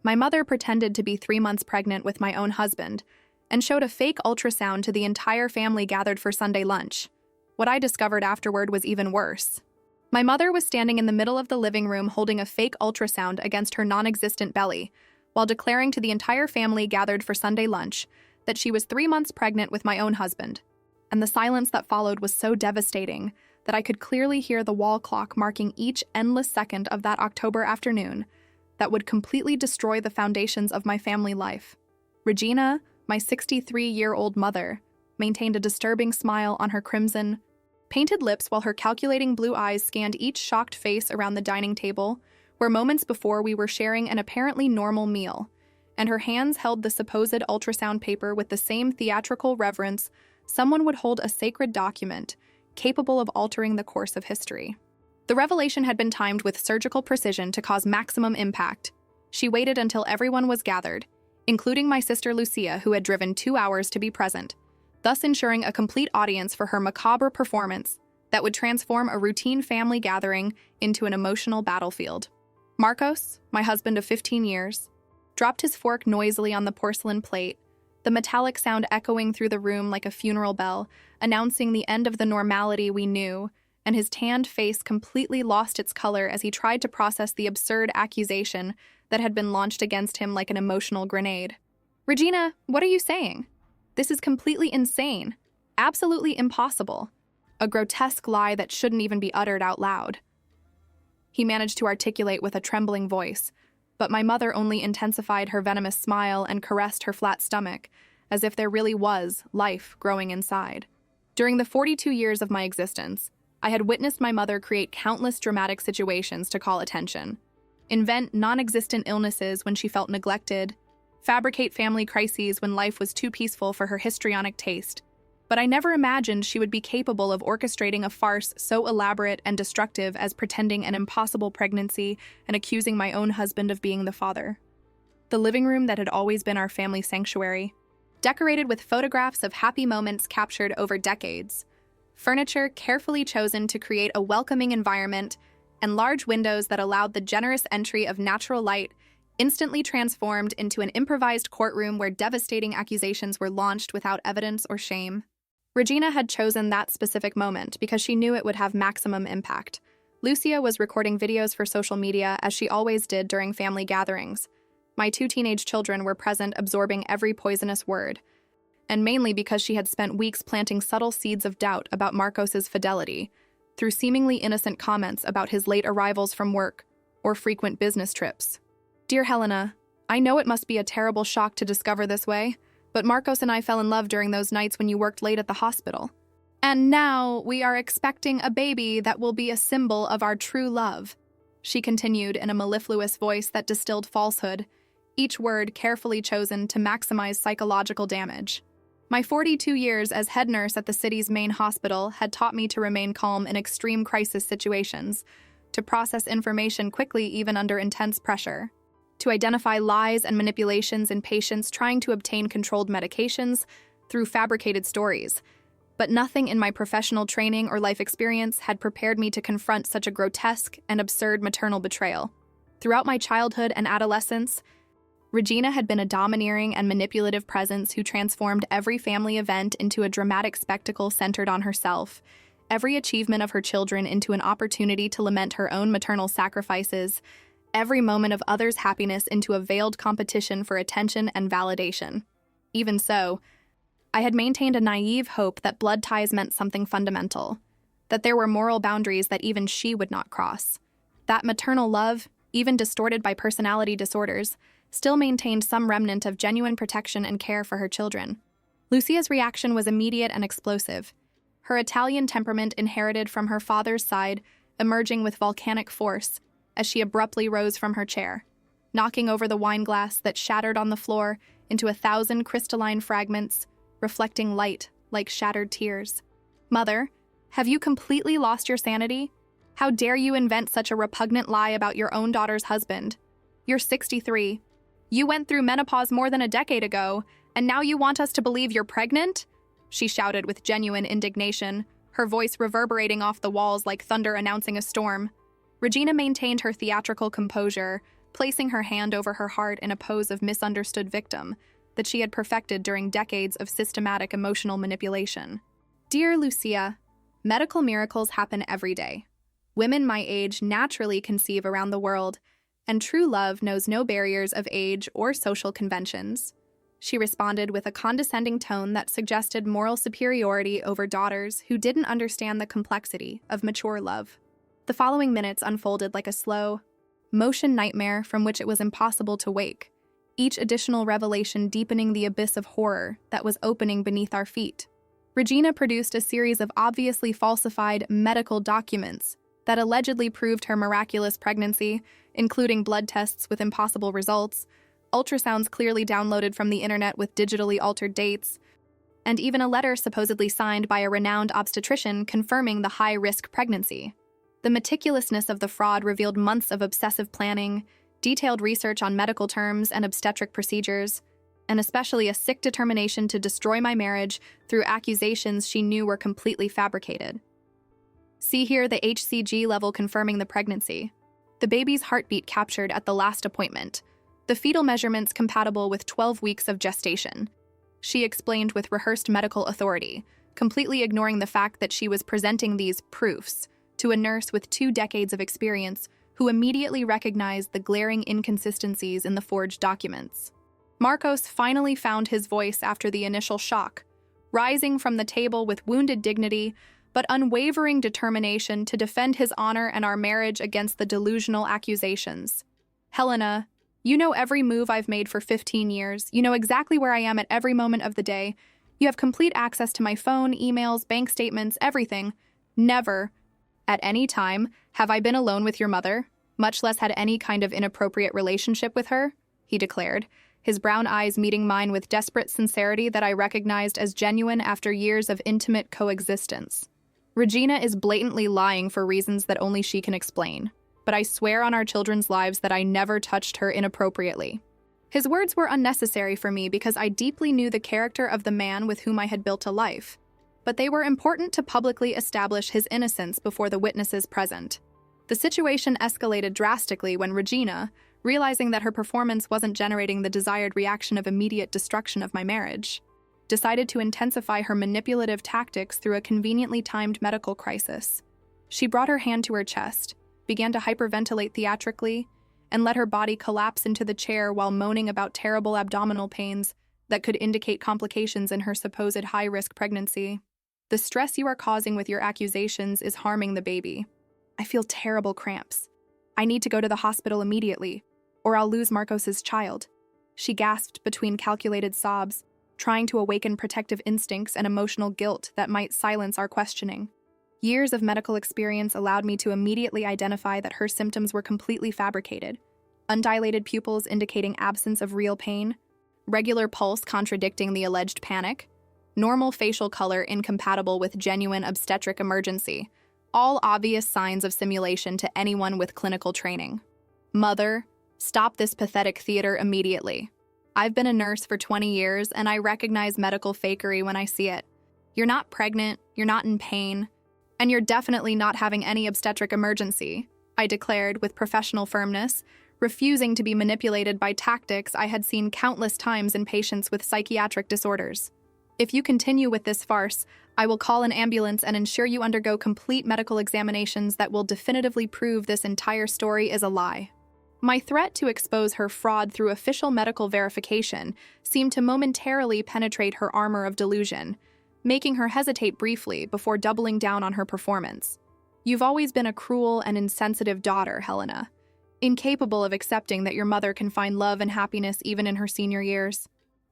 My mother pretended to be 3 months pregnant with my own husband and showed a fake ultrasound to the entire family gathered for Sunday lunch. What I discovered afterward was even worse. My mother was standing in the middle of the living room holding a fake ultrasound against her non-existent belly, while declaring to the entire family gathered for Sunday lunch that she was 3 months pregnant with my own husband. And the silence that followed was so devastating that I could clearly hear the wall clock marking each endless second of that October afternoon that would completely destroy the foundations of my family life. Regina, my 63-year-old mother, maintained a disturbing smile on her crimson, painted lips while her calculating blue eyes scanned each shocked face around the dining table, where moments before we were sharing an apparently normal meal, and her hands held the supposed ultrasound paper with the same theatrical reverence someone would hold a sacred document capable of altering the course of history. The revelation had been timed with surgical precision to cause maximum impact. She waited until everyone was gathered, including my sister Lucia, who had driven 2 hours to be present, thus ensuring a complete audience for her macabre performance that would transform a routine family gathering into an emotional battlefield. Marcos, my husband of 15 years, dropped his fork noisily on the porcelain plate, the metallic sound echoing through the room like a funeral bell, announcing the end of the normality we knew, and his tanned face completely lost its color as he tried to process the absurd accusation that had been launched against him like an emotional grenade. "Regina, what are you saying? This is completely insane, absolutely impossible, a grotesque lie that shouldn't even be uttered out loud," he managed to articulate with a trembling voice, but my mother only intensified her venomous smile and caressed her flat stomach, as if there really was life growing inside. During the 42 years of my existence, I had witnessed my mother create countless dramatic situations to call attention, invent non-existent illnesses when she felt neglected, fabricate family crises when life was too peaceful for her histrionic taste. But I never imagined she would be capable of orchestrating a farce so elaborate and destructive as pretending an impossible pregnancy and accusing my own husband of being the father. The living room that had always been our family sanctuary, decorated with photographs of happy moments captured over decades, furniture carefully chosen to create a welcoming environment, and large windows that allowed the generous entry of natural light, instantly transformed into an improvised courtroom where devastating accusations were launched without evidence or shame. Regina had chosen that specific moment because she knew it would have maximum impact. Lucia was recording videos for social media as she always did during family gatherings. My 2 teenage children were present, absorbing every poisonous word, and mainly because she had spent weeks planting subtle seeds of doubt about Marcos's fidelity through seemingly innocent comments about his late arrivals from work or frequent business trips. "Dear Helena, I know it must be a terrible shock to discover this way, but Marcos and I fell in love during those nights when you worked late at the hospital. And now we are expecting a baby that will be a symbol of our true love," she continued in a mellifluous voice that distilled falsehood, each word carefully chosen to maximize psychological damage. My 42 years as head nurse at the city's main hospital had taught me to remain calm in extreme crisis situations, to process information quickly even under intense pressure, to identify lies and manipulations in patients trying to obtain controlled medications through fabricated stories. But nothing in my professional training or life experience had prepared me to confront such a grotesque and absurd maternal betrayal. Throughout my childhood and adolescence, Regina had been a domineering and manipulative presence who transformed every family event into a dramatic spectacle centered on herself, every achievement of her children into an opportunity to lament her own maternal sacrifices, every moment of others' happiness into a veiled competition for attention and validation. Even so, I had maintained a naive hope that blood ties meant something fundamental, that there were moral boundaries that even she would not cross. That maternal love, even distorted by personality disorders, still maintained some remnant of genuine protection and care for her children. Lucia's reaction was immediate and explosive, her Italian temperament inherited from her father's side emerging with volcanic force as she abruptly rose from her chair, knocking over the wine glass that shattered on the floor into 1,000 crystalline fragments, reflecting light like shattered tears. "Mother, have you completely lost your sanity? How dare you invent such a repugnant lie about your own daughter's husband? You're 63. You went through menopause more than a decade ago, and now you want us to believe you're pregnant?" she shouted with genuine indignation, her voice reverberating off the walls like thunder announcing a storm. Regina maintained her theatrical composure, placing her hand over her heart in a pose of misunderstood victim that she had perfected during decades of systematic emotional manipulation. Dear Lucia, medical miracles happen every day. Women my age naturally conceive around the world, and true love knows no barriers of age or social conventions. She responded with a condescending tone that suggested moral superiority over daughters who didn't understand the complexity of mature love. The following minutes unfolded like a slow, motion nightmare from which it was impossible to wake, each additional revelation deepening the abyss of horror that was opening beneath our feet. Regina produced a series of obviously falsified medical documents that allegedly proved her miraculous pregnancy, including blood tests with impossible results, ultrasounds clearly downloaded from the internet with digitally altered dates, and even a letter supposedly signed by a renowned obstetrician confirming the high-risk pregnancy. The meticulousness of the fraud revealed months of obsessive planning, detailed research on medical terms and obstetric procedures, and especially a sick determination to destroy my marriage through accusations she knew were completely fabricated. See here the HCG level confirming the pregnancy, the baby's heartbeat captured at the last appointment, the fetal measurements compatible with 12 weeks of gestation, she explained with rehearsed medical authority, completely ignoring the fact that she was presenting these proofs to a nurse with 2 decades of experience who immediately recognized the glaring inconsistencies in the forged documents. Marcos finally found his voice after the initial shock, rising from the table with wounded dignity but unwavering determination to defend his honor and our marriage against the delusional accusations. Helena, you know every move I've made for 15 years. You know exactly where I am at every moment of the day. You have complete access to my phone, emails, bank statements, everything. Never, at any time, have I been alone with your mother, much less had any kind of inappropriate relationship with her, he declared, his brown eyes meeting mine with desperate sincerity that I recognized as genuine after years of intimate coexistence. Regina is blatantly lying for reasons that only she can explain, but I swear on our children's lives that I never touched her inappropriately. His words were unnecessary for me because I deeply knew the character of the man with whom I had built a life, but they were important to publicly establish his innocence before the witnesses present. The situation escalated drastically when Regina, realizing that her performance wasn't generating the desired reaction of immediate destruction of my marriage, decided to intensify her manipulative tactics through a conveniently timed medical crisis. She brought her hand to her chest, began to hyperventilate theatrically, and let her body collapse into the chair while moaning about terrible abdominal pains that could indicate complications in her supposed high-risk pregnancy. The stress you are causing with your accusations is harming the baby. I feel terrible cramps. I need to go to the hospital immediately, or I'll lose Marcos's child. She gasped between calculated sobs, trying to awaken protective instincts and emotional guilt that might silence our questioning. Years of medical experience allowed me to immediately identify that her symptoms were completely fabricated. Undilated pupils indicating absence of real pain, regular pulse contradicting the alleged panic, normal facial color incompatible with genuine obstetric emergency, all obvious signs of simulation to anyone with clinical training. Mother, stop this pathetic theater immediately. I've been a nurse for 20 years and I recognize medical fakery when I see it. You're not pregnant, you're not in pain, and you're definitely not having any obstetric emergency, I declared with professional firmness, refusing to be manipulated by tactics I had seen countless times in patients with psychiatric disorders. If you continue with this farce, I will call an ambulance and ensure you undergo complete medical examinations that will definitively prove this entire story is a lie. My threat to expose her fraud through official medical verification seemed to momentarily penetrate her armor of delusion, making her hesitate briefly before doubling down on her performance. You've always been a cruel and insensitive daughter, Helena, incapable of accepting that your mother can find love and happiness even in her senior years.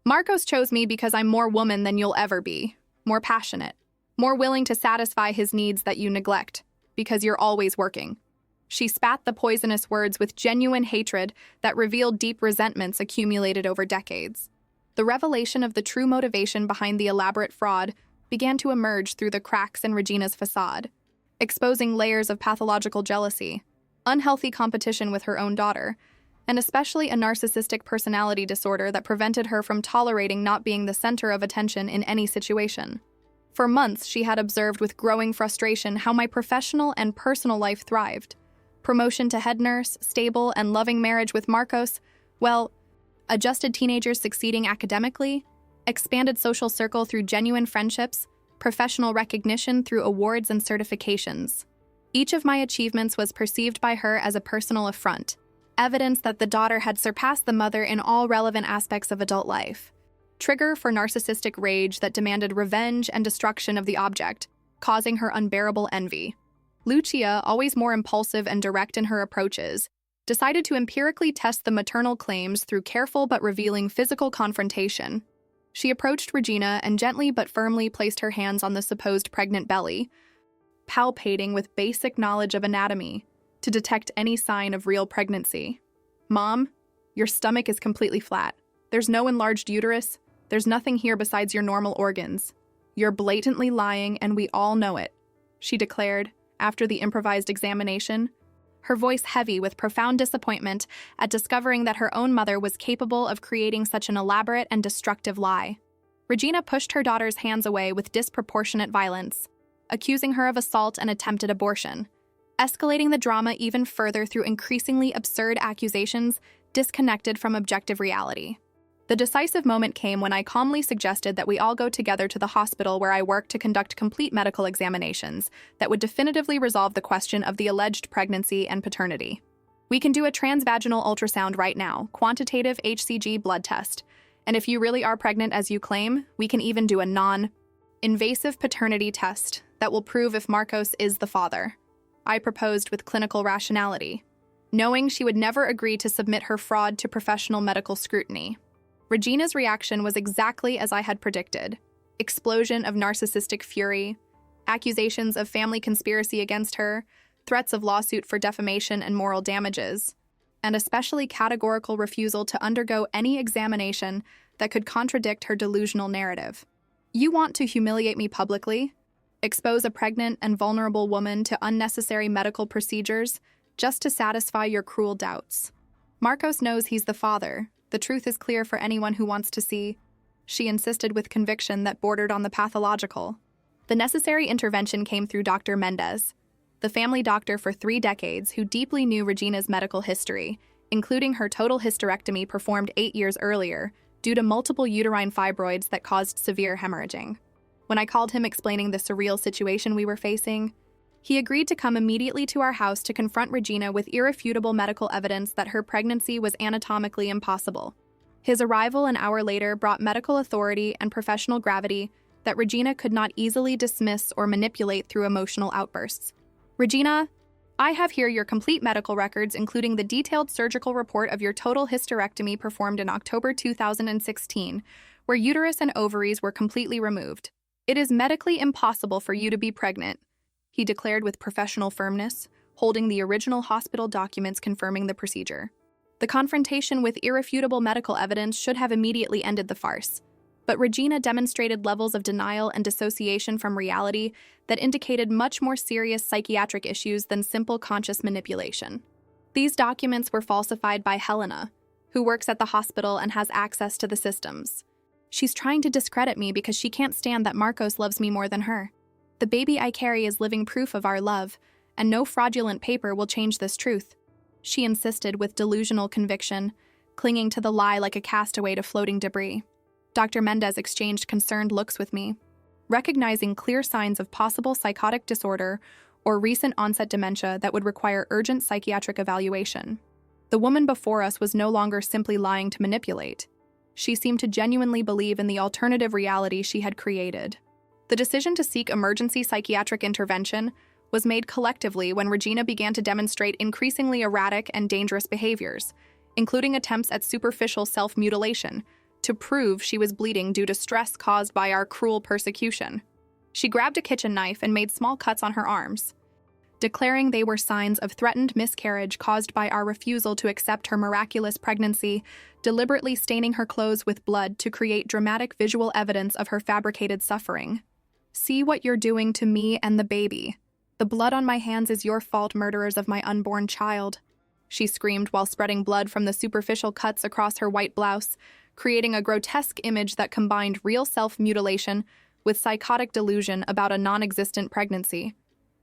Marcos chose me because I'm more woman than you'll ever be, more passionate, more willing to satisfy his needs that you neglect, because you're always working. She spat the poisonous words with genuine hatred that revealed deep resentments accumulated over decades. The revelation of the true motivation behind the elaborate fraud began to emerge through the cracks in Regina's facade, exposing layers of pathological jealousy, unhealthy competition with her own daughter, and especially a narcissistic personality disorder that prevented her from tolerating not being the center of attention in any situation. For months, she had observed with growing frustration how my professional and personal life thrived, Promotion to head nurse, stable and loving marriage with Marcos, well, adjusted teenagers succeeding academically, expanded social circle through genuine friendships, professional recognition through awards and certifications. Each of my achievements was perceived by her as a personal affront, evidence that the daughter had surpassed the mother in all relevant aspects of adult life. Trigger for narcissistic rage that demanded revenge and destruction of the object, causing her unbearable envy. Lucia, always more impulsive and direct in her approaches, decided to empirically test the maternal claims through careful but revealing physical confrontation. She approached Regina and gently but firmly placed her hands on the supposed pregnant belly, palpating with basic knowledge of anatomy to detect any sign of real pregnancy. "Mom, your stomach is completely flat. There's no enlarged uterus. There's nothing here besides your normal organs. You're blatantly lying, and we all know it," she declared after the improvised examination, her voice heavy with profound disappointment at discovering that her own mother was capable of creating such an elaborate and destructive lie. Regina pushed her daughter's hands away with disproportionate violence, accusing her of assault and attempted abortion, escalating the drama even further through increasingly absurd accusations disconnected from objective reality. The decisive moment came when I calmly suggested that we all go together to the hospital where I work to conduct complete medical examinations that would definitively resolve the question of the alleged pregnancy and paternity. We can do a transvaginal ultrasound right now, quantitative HCG blood test, and if you really are pregnant as you claim, we can even do a non-invasive paternity test that will prove if Marcos is the father, I proposed with clinical rationality, knowing she would never agree to submit her fraud to professional medical scrutiny. Regina's reaction was exactly as I had predicted. Explosion of narcissistic fury, accusations of family conspiracy against her, threats of lawsuit for defamation and moral damages, and especially categorical refusal to undergo any examination that could contradict her delusional narrative. "You want to humiliate me publicly? Expose a pregnant and vulnerable woman to unnecessary medical procedures just to satisfy your cruel doubts. Marcos knows he's the father. The truth is clear for anyone who wants to see," she insisted with conviction that bordered on the pathological. The necessary intervention came through Dr. Mendez, the family doctor for 3 decades who deeply knew Regina's medical history, including her total hysterectomy performed 8 years earlier due to multiple uterine fibroids that caused severe hemorrhaging. When I called him explaining the surreal situation we were facing, he agreed to come immediately to our house to confront Regina with irrefutable medical evidence that her pregnancy was anatomically impossible. His arrival an hour later brought medical authority and professional gravity that Regina could not easily dismiss or manipulate through emotional outbursts. "Regina, I have here your complete medical records, including the detailed surgical report of your total hysterectomy performed in October 2016, where uterus and ovaries were completely removed. It is medically impossible for you to be pregnant," he declared with professional firmness, holding the original hospital documents confirming the procedure. The confrontation with irrefutable medical evidence should have immediately ended the farce, but Regina demonstrated levels of denial and dissociation from reality that indicated much more serious psychiatric issues than simple conscious manipulation. These documents were falsified by Helena, who works at the hospital and has access to the systems. "She's trying to discredit me because she can't stand that Marcos loves me more than her. The baby I carry is living proof of our love, and no fraudulent paper will change this truth," she insisted with delusional conviction, clinging to the lie like a castaway to floating debris. Dr. Mendez exchanged concerned looks with me, recognizing clear signs of possible psychotic disorder or recent onset dementia that would require urgent psychiatric evaluation. The woman before us was no longer simply lying to manipulate. She seemed to genuinely believe in the alternative reality she had created. The decision to seek emergency psychiatric intervention was made collectively when Regina began to demonstrate increasingly erratic and dangerous behaviors, including attempts at superficial self-mutilation, to prove she was bleeding due to stress caused by our cruel persecution. She grabbed a kitchen knife and made small cuts on her arms, declaring they were signs of threatened miscarriage caused by our refusal to accept her miraculous pregnancy, deliberately staining her clothes with blood to create dramatic visual evidence of her fabricated suffering. "See what you're doing to me and the baby. The blood on my hands is your fault, murderers of my unborn child," she screamed while spreading blood from the superficial cuts across her white blouse, creating a grotesque image that combined real self-mutilation with psychotic delusion about a non-existent pregnancy.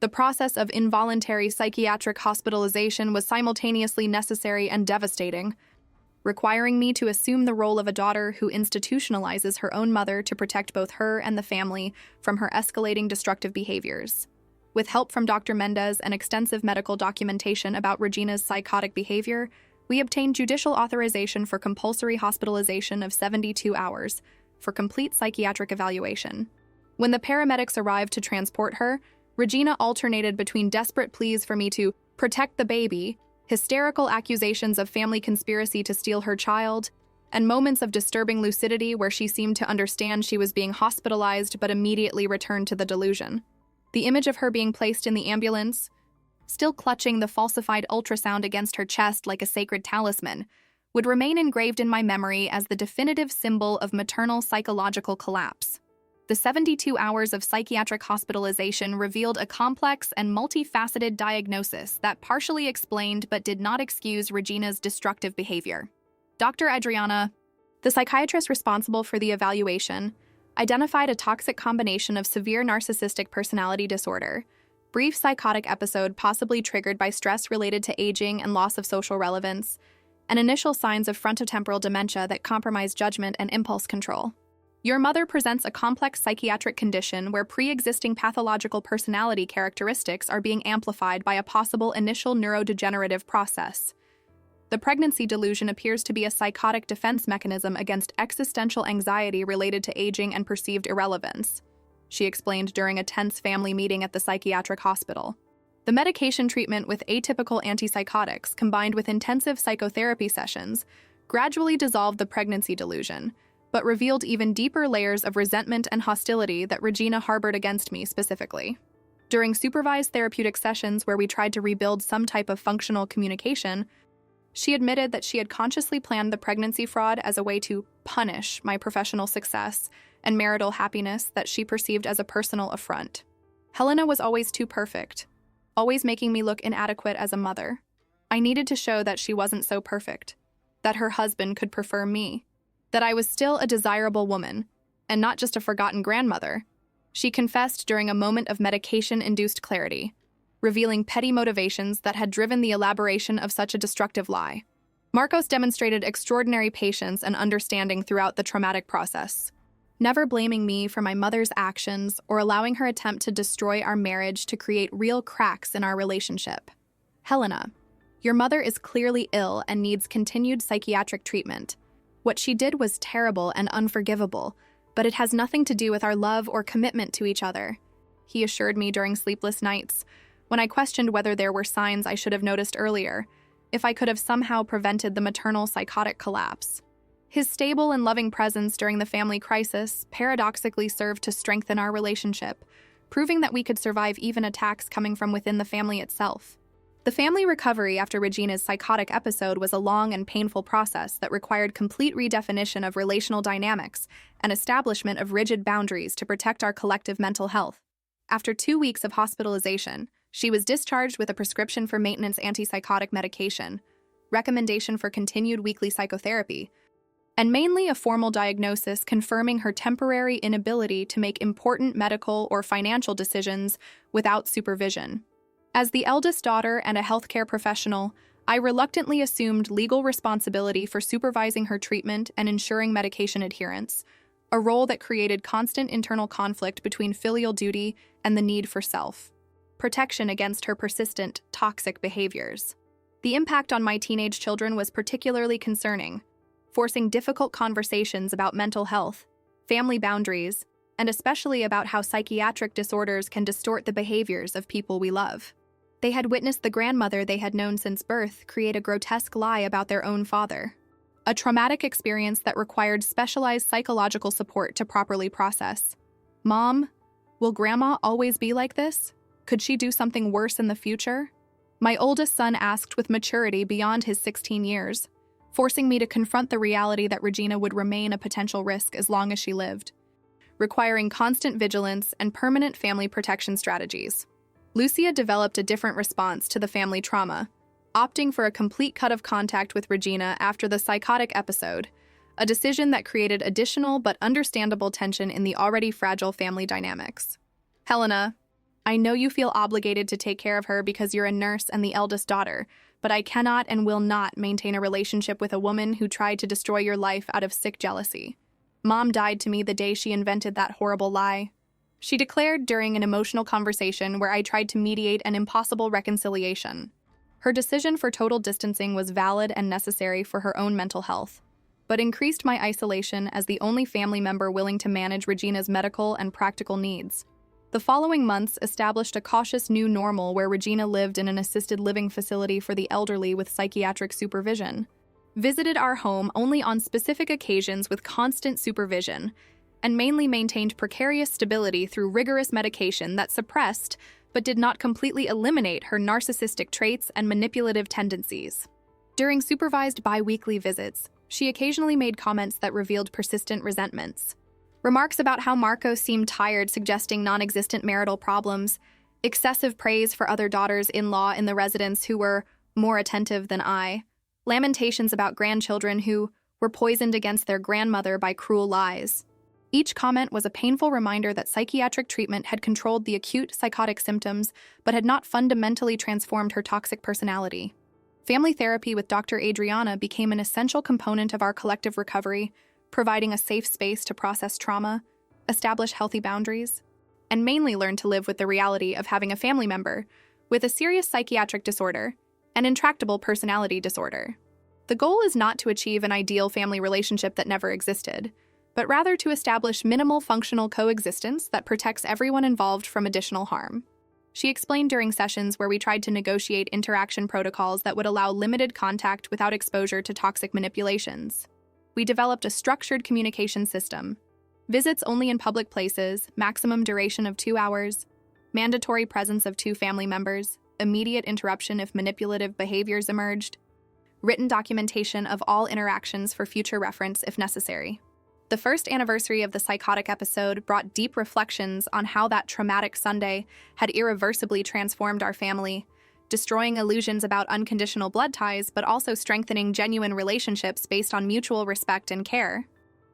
The process of involuntary psychiatric hospitalization was simultaneously necessary and devastating, requiring me to assume the role of a daughter who institutionalizes her own mother to protect both her and the family from her escalating destructive behaviors. With help from Dr. Mendez and extensive medical documentation about Regina's psychotic behavior, we obtained judicial authorization for compulsory hospitalization of 72 hours for complete psychiatric evaluation. When the paramedics arrived to transport her, Regina alternated between desperate pleas for me to protect the baby, hysterical accusations of family conspiracy to steal her child, and moments of disturbing lucidity where she seemed to understand she was being hospitalized but immediately returned to the delusion. The image of her being placed in the ambulance, still clutching the falsified ultrasound against her chest like a sacred talisman, would remain engraved in my memory as the definitive symbol of maternal psychological collapse. The 72 hours of psychiatric hospitalization revealed a complex and multifaceted diagnosis that partially explained but did not excuse Regina's destructive behavior. Dr. Adriana, the psychiatrist responsible for the evaluation, identified a toxic combination of severe narcissistic personality disorder, brief psychotic episode possibly triggered by stress related to aging and loss of social relevance, and initial signs of frontotemporal dementia that compromise judgment and impulse control. Your mother presents a complex psychiatric condition where pre-existing pathological personality characteristics are being amplified by a possible initial neurodegenerative process. The pregnancy delusion appears to be a psychotic defense mechanism against existential anxiety related to aging and perceived irrelevance, she explained during a tense family meeting at the psychiatric hospital. The medication treatment with atypical antipsychotics combined with intensive psychotherapy sessions gradually dissolved the pregnancy delusion, but revealed even deeper layers of resentment and hostility that Regina harbored against me specifically. During supervised therapeutic sessions where we tried to rebuild some type of functional communication, she admitted that she had consciously planned the pregnancy fraud as a way to punish my professional success and marital happiness that she perceived as a personal affront. Helena was always too perfect, always making me look inadequate as a mother. I needed to show that she wasn't so perfect, that her husband could prefer me, that I was still a desirable woman, and not just a forgotten grandmother, she confessed during a moment of medication-induced clarity, revealing petty motivations that had driven the elaboration of such a destructive lie. Marcos demonstrated extraordinary patience and understanding throughout the traumatic process, never blaming me for my mother's actions or allowing her attempt to destroy our marriage to create real cracks in our relationship. Helena, your mother is clearly ill and needs continued psychiatric treatment. What she did was terrible and unforgivable, but it has nothing to do with our love or commitment to each other, he assured me during sleepless nights, when I questioned whether there were signs I should have noticed earlier, if I could have somehow prevented the maternal psychotic collapse. His stable and loving presence during the family crisis paradoxically served to strengthen our relationship, proving that we could survive even attacks coming from within the family itself. The family recovery after Regina's psychotic episode was a long and painful process that required complete redefinition of relational dynamics and establishment of rigid boundaries to protect our collective mental health. After 2 weeks of hospitalization, she was discharged with a prescription for maintenance antipsychotic medication, recommendation for continued weekly psychotherapy, and mainly a formal diagnosis confirming her temporary inability to make important medical or financial decisions without supervision. As the eldest daughter and a healthcare professional, I reluctantly assumed legal responsibility for supervising her treatment and ensuring medication adherence, a role that created constant internal conflict between filial duty and the need for self-protection against her persistent, toxic behaviors. The impact on my teenage children was particularly concerning, forcing difficult conversations about mental health, family boundaries, and especially about how psychiatric disorders can distort the behaviors of people we love. They had witnessed the grandmother they had known since birth create a grotesque lie about their own father, a traumatic experience that required specialized psychological support to properly process. Mom, will Grandma always be like this? Could she do something worse in the future? My oldest son asked with maturity beyond his 16 years, forcing me to confront the reality that Regina would remain a potential risk as long as she lived, requiring constant vigilance and permanent family protection strategies. Lucia developed a different response to the family trauma, opting for a complete cut of contact with Regina after the psychotic episode, a decision that created additional but understandable tension in the already fragile family dynamics. Helena, I know you feel obligated to take care of her because you're a nurse and the eldest daughter, but I cannot and will not maintain a relationship with a woman who tried to destroy your life out of sick jealousy. Mom died to me the day she invented that horrible lie," she declared during an emotional conversation where I tried to mediate an impossible reconciliation. Her decision for total distancing was valid and necessary for her own mental health, but increased my isolation as the only family member willing to manage Regina's medical and practical needs. The following months established a cautious new normal where Regina lived in an assisted living facility for the elderly with psychiatric supervision, visited our home only on specific occasions with constant supervision, and mainly maintained precarious stability through rigorous medication that suppressed but did not completely eliminate her narcissistic traits and manipulative tendencies. During supervised bi-weekly visits, she occasionally made comments that revealed persistent resentments. Remarks about how Marco seemed tired suggesting non-existent marital problems, excessive praise for other daughters-in-law in the residence who were more attentive than I, lamentations about grandchildren who were poisoned against their grandmother by cruel lies. Each comment was a painful reminder that psychiatric treatment had controlled the acute psychotic symptoms but had not fundamentally transformed her toxic personality. Family therapy with Dr. Adriana became an essential component of our collective recovery, providing a safe space to process trauma, establish healthy boundaries, and mainly learn to live with the reality of having a family member with a serious psychiatric disorder and intractable personality disorder. The goal is not to achieve an ideal family relationship that never existed, but rather to establish minimal functional coexistence that protects everyone involved from additional harm. She explained during sessions where we tried to negotiate interaction protocols that would allow limited contact without exposure to toxic manipulations. We developed a structured communication system: visits only in public places, maximum duration of 2 hours, mandatory presence of 2 family members, immediate interruption if manipulative behaviors emerged, written documentation of all interactions for future reference if necessary. The first anniversary of the psychotic episode brought deep reflections on how that traumatic Sunday had irreversibly transformed our family, destroying illusions about unconditional blood ties but also strengthening genuine relationships based on mutual respect and care.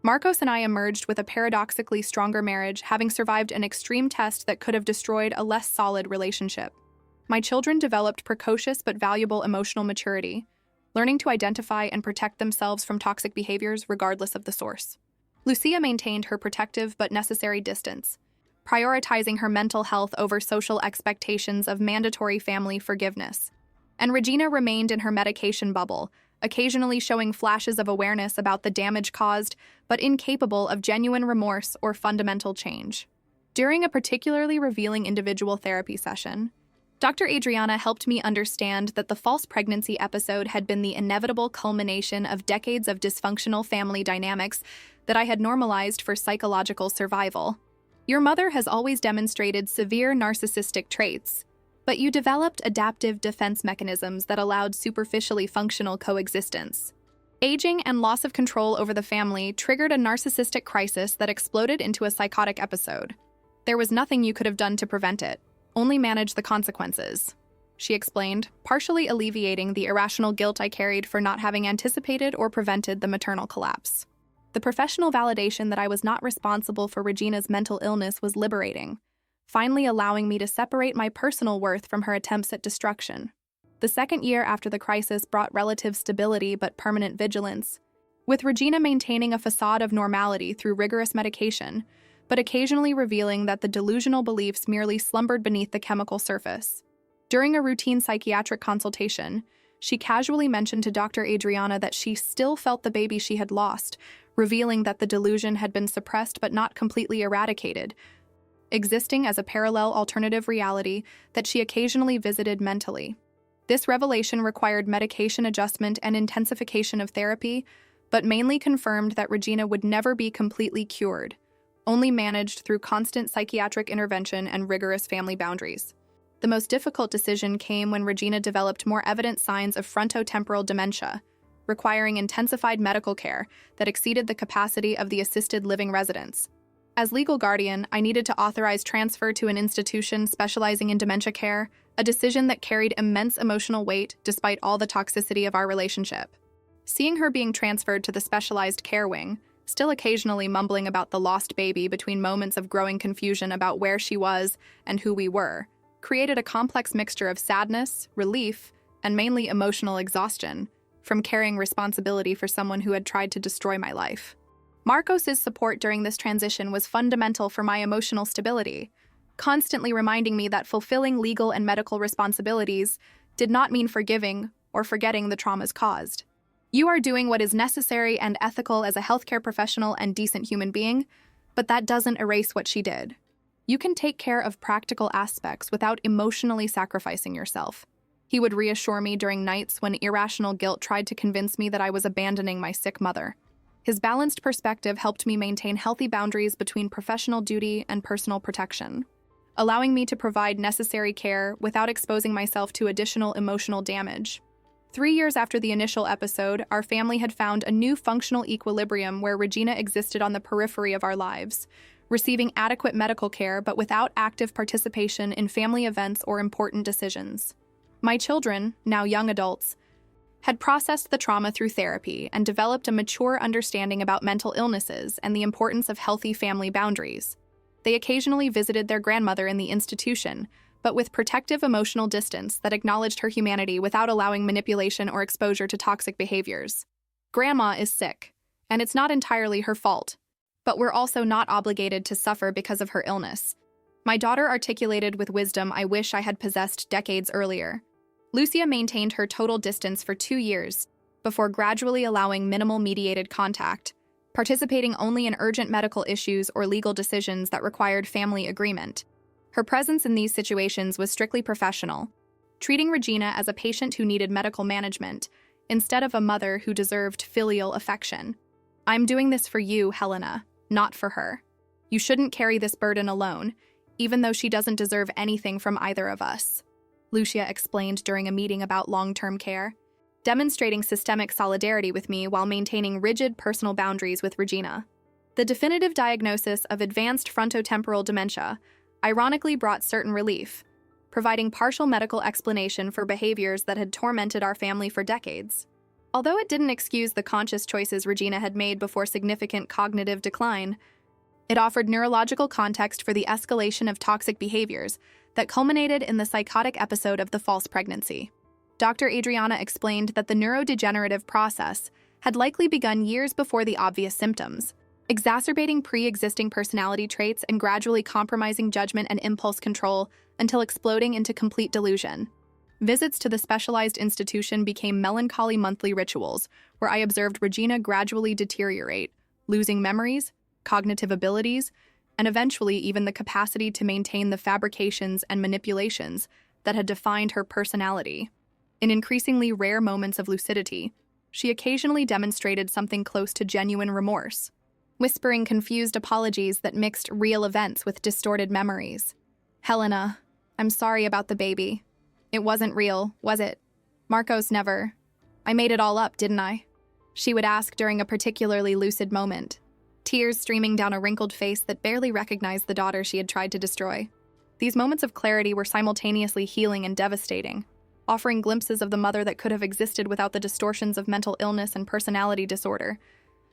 Marcos and I emerged with a paradoxically stronger marriage, having survived an extreme test that could have destroyed a less solid relationship. My children developed precocious but valuable emotional maturity, learning to identify and protect themselves from toxic behaviors regardless of the source. Lucia maintained her protective but necessary distance, prioritizing her mental health over social expectations of mandatory family forgiveness. And Regina remained in her medication bubble, occasionally showing flashes of awareness about the damage caused, but incapable of genuine remorse or fundamental change. During a particularly revealing individual therapy session, Dr. Adriana helped me understand that the false pregnancy episode had been the inevitable culmination of decades of dysfunctional family dynamics that I had normalized for psychological survival. Your mother has always demonstrated severe narcissistic traits, but you developed adaptive defense mechanisms that allowed superficially functional coexistence. Aging and loss of control over the family triggered a narcissistic crisis that exploded into a psychotic episode. There was nothing you could have done to prevent it, only manage the consequences, she explained, partially alleviating the irrational guilt I carried for not having anticipated or prevented the maternal collapse. The professional validation that I was not responsible for Regina's mental illness was liberating, finally allowing me to separate my personal worth from her attempts at destruction. The second year after the crisis brought relative stability but permanent vigilance, with Regina maintaining a facade of normality through rigorous medication, but occasionally revealing that the delusional beliefs merely slumbered beneath the chemical surface. During a routine psychiatric consultation, she casually mentioned to Dr. Adriana that she still felt the baby she had lost, revealing that the delusion had been suppressed but not completely eradicated, existing as a parallel alternative reality that she occasionally visited mentally. This revelation required medication adjustment and intensification of therapy, but mainly confirmed that Regina would never be completely cured, only managed through constant psychiatric intervention and rigorous family boundaries. The most difficult decision came when Regina developed more evident signs of frontotemporal dementia, requiring intensified medical care that exceeded the capacity of the assisted living residents. As legal guardian, I needed to authorize transfer to an institution specializing in dementia care, a decision that carried immense emotional weight despite all the toxicity of our relationship. Seeing her being transferred to the specialized care wing, still occasionally mumbling about the lost baby between moments of growing confusion about where she was and who we were, created a complex mixture of sadness, relief, and mainly emotional exhaustion from carrying responsibility for someone who had tried to destroy my life. Marcos's support during this transition was fundamental for my emotional stability, constantly reminding me that fulfilling legal and medical responsibilities did not mean forgiving or forgetting the traumas caused. You are doing what is necessary and ethical as a healthcare professional and decent human being, but that doesn't erase what she did. You can take care of practical aspects without emotionally sacrificing yourself. He would reassure me during nights when irrational guilt tried to convince me that I was abandoning my sick mother. His balanced perspective helped me maintain healthy boundaries between professional duty and personal protection, allowing me to provide necessary care without exposing myself to additional emotional damage. 3 years after the initial episode, our family had found a new functional equilibrium where Regina existed on the periphery of our lives, receiving adequate medical care but without active participation in family events or important decisions. My children, now young adults, had processed the trauma through therapy and developed a mature understanding about mental illnesses and the importance of healthy family boundaries. They occasionally visited their grandmother in the institution, but with protective emotional distance that acknowledged her humanity without allowing manipulation or exposure to toxic behaviors. Grandma is sick, and it's not entirely her fault, but we're also not obligated to suffer because of her illness. My daughter articulated with wisdom I wish I had possessed decades earlier. Lucia maintained her total distance for 2 years, before gradually allowing minimal mediated contact, participating only in urgent medical issues or legal decisions that required family agreement. Her presence in these situations was strictly professional, treating Regina as a patient who needed medical management, instead of a mother who deserved filial affection. I'm doing this for you, Helena, not for her. You shouldn't carry this burden alone, even though she doesn't deserve anything from either of us, Lucia explained during a meeting about long-term care, demonstrating systemic solidarity with me while maintaining rigid personal boundaries with Regina. The definitive diagnosis of advanced frontotemporal dementia ironically brought certain relief, providing partial medical explanation for behaviors that had tormented our family for decades. Although it didn't excuse the conscious choices Regina had made before significant cognitive decline, it offered neurological context for the escalation of toxic behaviors that culminated in the psychotic episode of the false pregnancy. Dr. Adriana explained that the neurodegenerative process had likely begun years before the obvious symptoms, exacerbating pre-existing personality traits and gradually compromising judgment and impulse control until exploding into complete delusion. Visits to the specialized institution became melancholy monthly rituals, where I observed Regina gradually deteriorate, losing memories, cognitive abilities, and eventually even the capacity to maintain the fabrications and manipulations that had defined her personality. In increasingly rare moments of lucidity, she occasionally demonstrated something close to genuine remorse, whispering confused apologies that mixed real events with distorted memories. Helena, I'm sorry about the baby. It wasn't real, was it? Marcos never. I made it all up, didn't I? She would ask during a particularly lucid moment, tears streaming down a wrinkled face that barely recognized the daughter she had tried to destroy. These moments of clarity were simultaneously healing and devastating, offering glimpses of the mother that could have existed without the distortions of mental illness and personality disorder,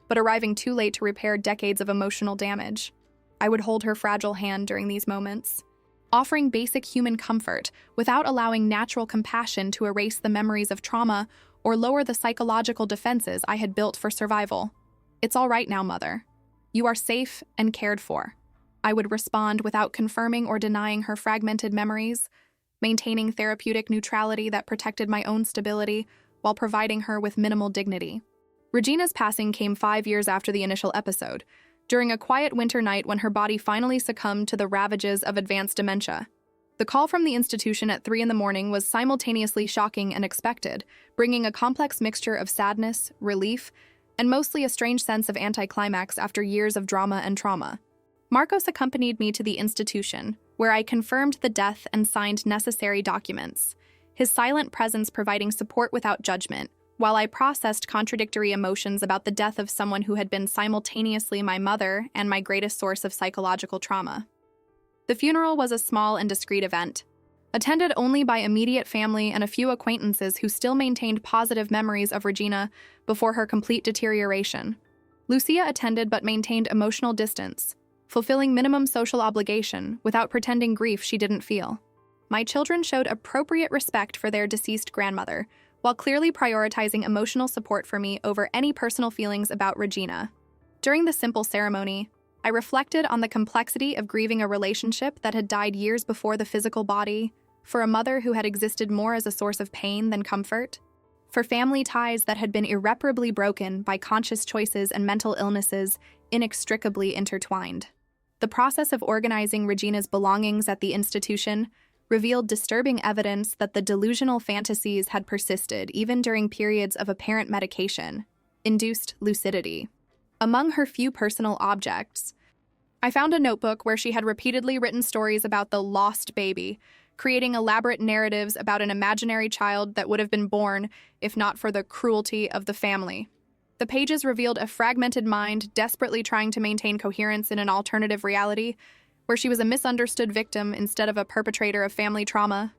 but arriving too late to repair decades of emotional damage. I would hold her fragile hand during these moments, offering basic human comfort without allowing natural compassion to erase the memories of trauma or lower the psychological defenses I had built for survival. It's all right now, Mother. You are safe and cared for. I would respond without confirming or denying her fragmented memories, maintaining therapeutic neutrality that protected my own stability while providing her with minimal dignity. Regina's passing came 5 years after the initial episode, during a quiet winter night when her body finally succumbed to the ravages of advanced dementia. The call from the institution at 3 a.m. was simultaneously shocking and expected, bringing a complex mixture of sadness, relief, and mostly a strange sense of anticlimax after years of drama and trauma. Marcos accompanied me to the institution, where I confirmed the death and signed necessary documents, his silent presence providing support without judgment, while I processed contradictory emotions about the death of someone who had been simultaneously my mother and my greatest source of psychological trauma. The funeral was a small and discreet event, attended only by immediate family and a few acquaintances who still maintained positive memories of Regina before her complete deterioration. Lucia attended but maintained emotional distance, fulfilling minimum social obligation without pretending grief she didn't feel. My children showed appropriate respect for their deceased grandmother, while clearly prioritizing emotional support for me over any personal feelings about Regina. During the simple ceremony, I reflected on the complexity of grieving a relationship that had died years before the physical body, for a mother who had existed more as a source of pain than comfort, for family ties that had been irreparably broken by conscious choices and mental illnesses inextricably intertwined. The process of organizing Regina's belongings at the institution revealed disturbing evidence that the delusional fantasies had persisted even during periods of apparent medication-induced lucidity. Among her few personal objects, I found a notebook where she had repeatedly written stories about the lost baby, creating elaborate narratives about an imaginary child that would have been born if not for the cruelty of the family. The pages revealed a fragmented mind desperately trying to maintain coherence in an alternative reality, where she was a misunderstood victim instead of a perpetrator of family trauma.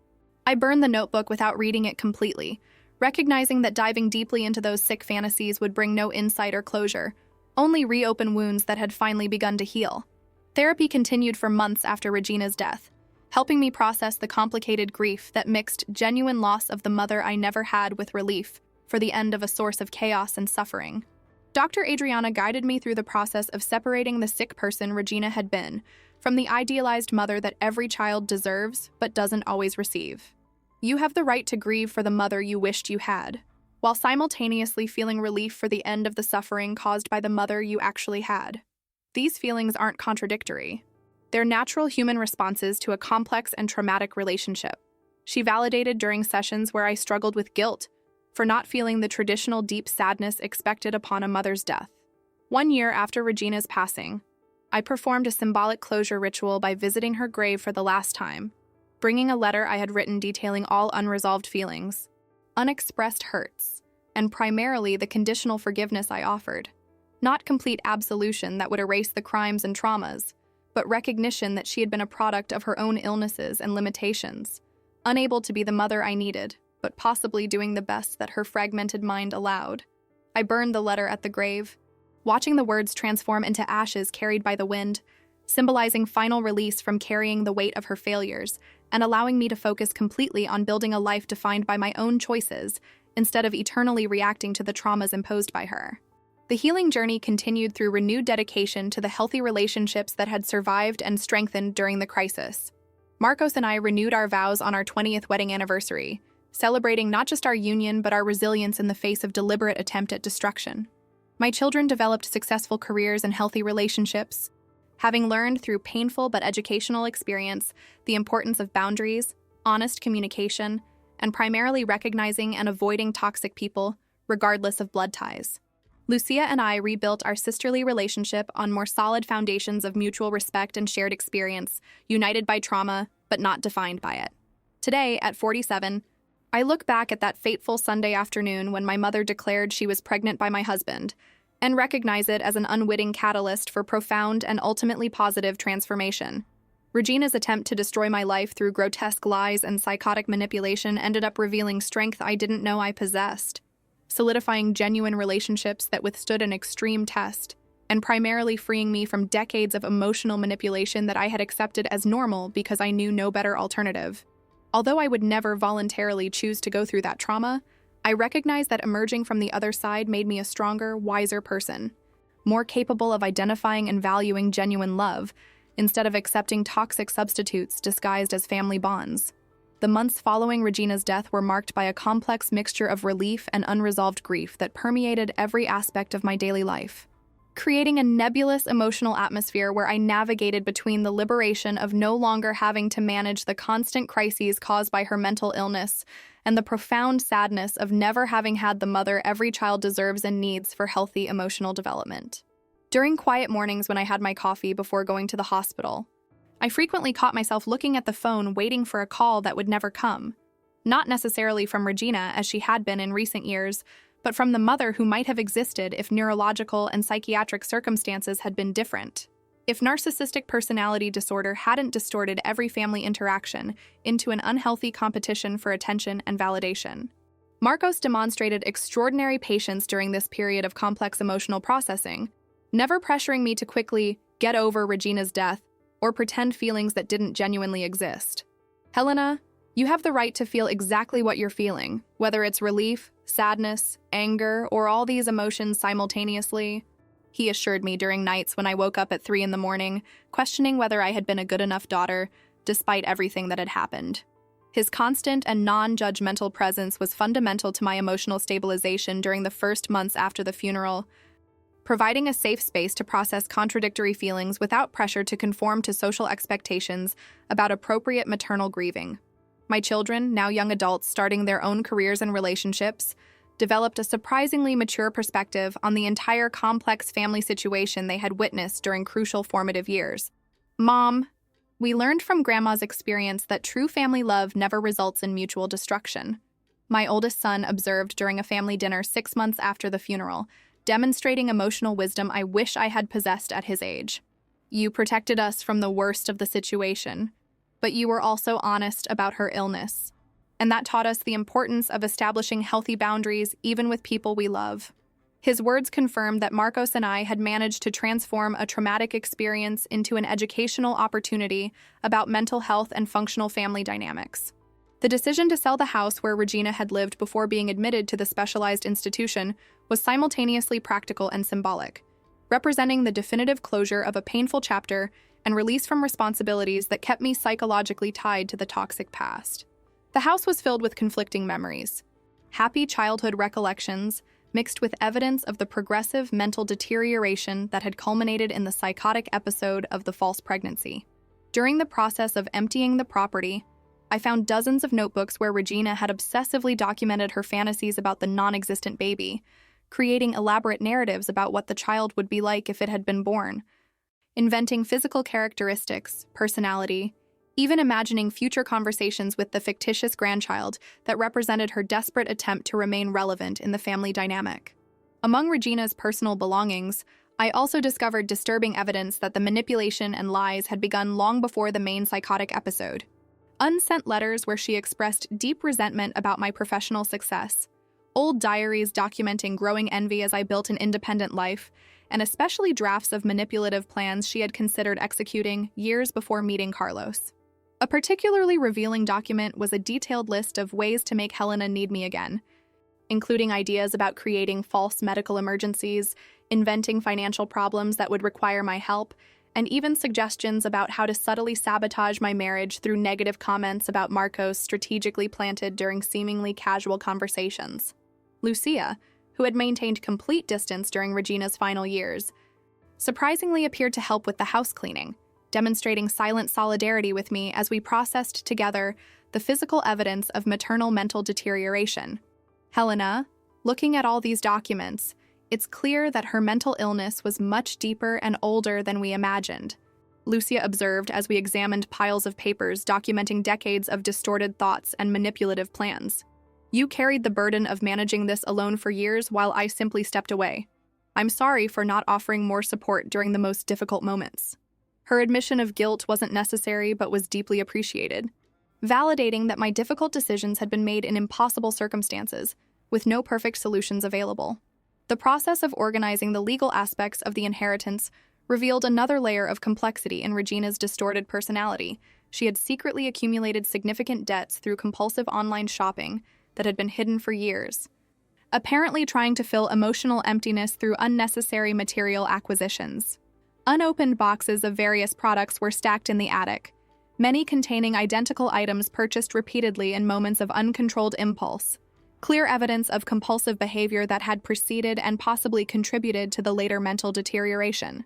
I burned the notebook without reading it completely, recognizing that diving deeply into those sick fantasies would bring no insight or closure, only reopen wounds that had finally begun to heal. Therapy continued for months after Regina's death, helping me process the complicated grief that mixed genuine loss of the mother I never had with relief for the end of a source of chaos and suffering. Dr. Adriana guided me through the process of separating the sick person Regina had been from the idealized mother that every child deserves but doesn't always receive. You have the right to grieve for the mother you wished you had, while simultaneously feeling relief for the end of the suffering caused by the mother you actually had. These feelings aren't contradictory. They're natural human responses to a complex and traumatic relationship. She validated during sessions where I struggled with guilt for not feeling the traditional deep sadness expected upon a mother's death. 1 year after Regina's passing, I performed a symbolic closure ritual by visiting her grave for the last time, bringing a letter I had written detailing all unresolved feelings, unexpressed hurts, and primarily the conditional forgiveness I offered. Not complete absolution that would erase the crimes and traumas, but recognition that she had been a product of her own illnesses and limitations, unable to be the mother I needed, but possibly doing the best that her fragmented mind allowed. I burned the letter at the grave, watching the words transform into ashes carried by the wind, symbolizing final release from carrying the weight of her failures and allowing me to focus completely on building a life defined by my own choices instead of eternally reacting to the traumas imposed by her. The healing journey continued through renewed dedication to the healthy relationships that had survived and strengthened during the crisis. Marcos and I renewed our vows on our 20th wedding anniversary, celebrating not just our union but our resilience in the face of deliberate attempt at destruction. My children developed successful careers and healthy relationships, having learned through painful but educational experience the importance of boundaries, honest communication, and primarily recognizing and avoiding toxic people, regardless of blood ties. Lucia and I rebuilt our sisterly relationship on more solid foundations of mutual respect and shared experience, united by trauma, but not defined by it. Today, at 47, I look back at that fateful Sunday afternoon when my mother declared she was pregnant by my husband, and recognize it as an unwitting catalyst for profound and ultimately positive transformation. Regina's attempt to destroy my life through grotesque lies and psychotic manipulation ended up revealing strength I didn't know I possessed, solidifying genuine relationships that withstood an extreme test, and primarily freeing me from decades of emotional manipulation that I had accepted as normal because I knew no better alternative. Although I would never voluntarily choose to go through that trauma, I recognize that emerging from the other side made me a stronger, wiser person, more capable of identifying and valuing genuine love, instead of accepting toxic substitutes disguised as family bonds. The months following Regina's death were marked by a complex mixture of relief and unresolved grief that permeated every aspect of my daily life, creating a nebulous emotional atmosphere where I navigated between the liberation of no longer having to manage the constant crises caused by her mental illness and the profound sadness of never having had the mother every child deserves and needs for healthy emotional development. During quiet mornings when I had my coffee before going to the hospital, I frequently caught myself looking at the phone waiting for a call that would never come. Not necessarily from Regina, as she had been in recent years, but from the mother who might have existed if neurological and psychiatric circumstances had been different. If narcissistic personality disorder hadn't distorted every family interaction into an unhealthy competition for attention and validation. Marcos demonstrated extraordinary patience during this period of complex emotional processing, never pressuring me to quickly get over Regina's death or pretend feelings that didn't genuinely exist. "Helena, you have the right to feel exactly what you're feeling, whether it's relief, sadness, anger, or all these emotions simultaneously," he assured me during nights when I woke up at 3 in the morning, questioning whether I had been a good enough daughter, despite everything that had happened. His constant and non-judgmental presence was fundamental to my emotional stabilization during the first months after the funeral, providing a safe space to process contradictory feelings without pressure to conform to social expectations about appropriate maternal grieving. My children, now young adults starting their own careers and relationships, developed a surprisingly mature perspective on the entire complex family situation they had witnessed during crucial formative years. "Mom, we learned from Grandma's experience that true family love never results in mutual destruction," my oldest son observed during a family dinner 6 months after the funeral, demonstrating emotional wisdom I wish I had possessed at his age. "You protected us from the worst of the situation, but you were also honest about her illness. And that taught us the importance of establishing healthy boundaries even with people we love." His words confirmed that Marcos and I had managed to transform a traumatic experience into an educational opportunity about mental health and functional family dynamics. The decision to sell the house where Regina had lived before being admitted to the specialized institution was simultaneously practical and symbolic, representing the definitive closure of a painful chapter and release from responsibilities that kept me psychologically tied to the toxic past. The house was filled with conflicting memories. Happy childhood recollections mixed with evidence of the progressive mental deterioration that had culminated in the psychotic episode of the false pregnancy. During the process of emptying the property, I found dozens of notebooks where Regina had obsessively documented her fantasies about the non-existent baby, creating elaborate narratives about what the child would be like if it had been born, inventing physical characteristics, personality, even imagining future conversations with the fictitious grandchild that represented her desperate attempt to remain relevant in the family dynamic. Among Regina's personal belongings, I also discovered disturbing evidence that the manipulation and lies had begun long before the main psychotic episode. Unsent letters where she expressed deep resentment about my professional success, old diaries documenting growing envy as I built an independent life, and especially drafts of manipulative plans she had considered executing years before meeting Carlos. A particularly revealing document was a detailed list of ways to make Helena need me again, including ideas about creating false medical emergencies, inventing financial problems that would require my help, and even suggestions about how to subtly sabotage my marriage through negative comments about Marcos strategically planted during seemingly casual conversations. Lucia, who had maintained complete distance during Regina's final years, surprisingly appeared to help with the house cleaning, demonstrating silent solidarity with me as we processed together the physical evidence of maternal mental deterioration. "Helena, looking at all these documents, it's clear that her mental illness was much deeper and older than we imagined," Lucia observed as we examined piles of papers documenting decades of distorted thoughts and manipulative plans. "You carried the burden of managing this alone for years while I simply stepped away. I'm sorry for not offering more support during the most difficult moments." Her admission of guilt wasn't necessary but was deeply appreciated, validating that my difficult decisions had been made in impossible circumstances, with no perfect solutions available. The process of organizing the legal aspects of the inheritance revealed another layer of complexity in Regina's distorted personality. She had secretly accumulated significant debts through compulsive online shopping that had been hidden for years, apparently trying to fill emotional emptiness through unnecessary material acquisitions. Unopened boxes of various products were stacked in the attic, many containing identical items purchased repeatedly in moments of uncontrolled impulse, clear evidence of compulsive behavior that had preceded and possibly contributed to the later mental deterioration.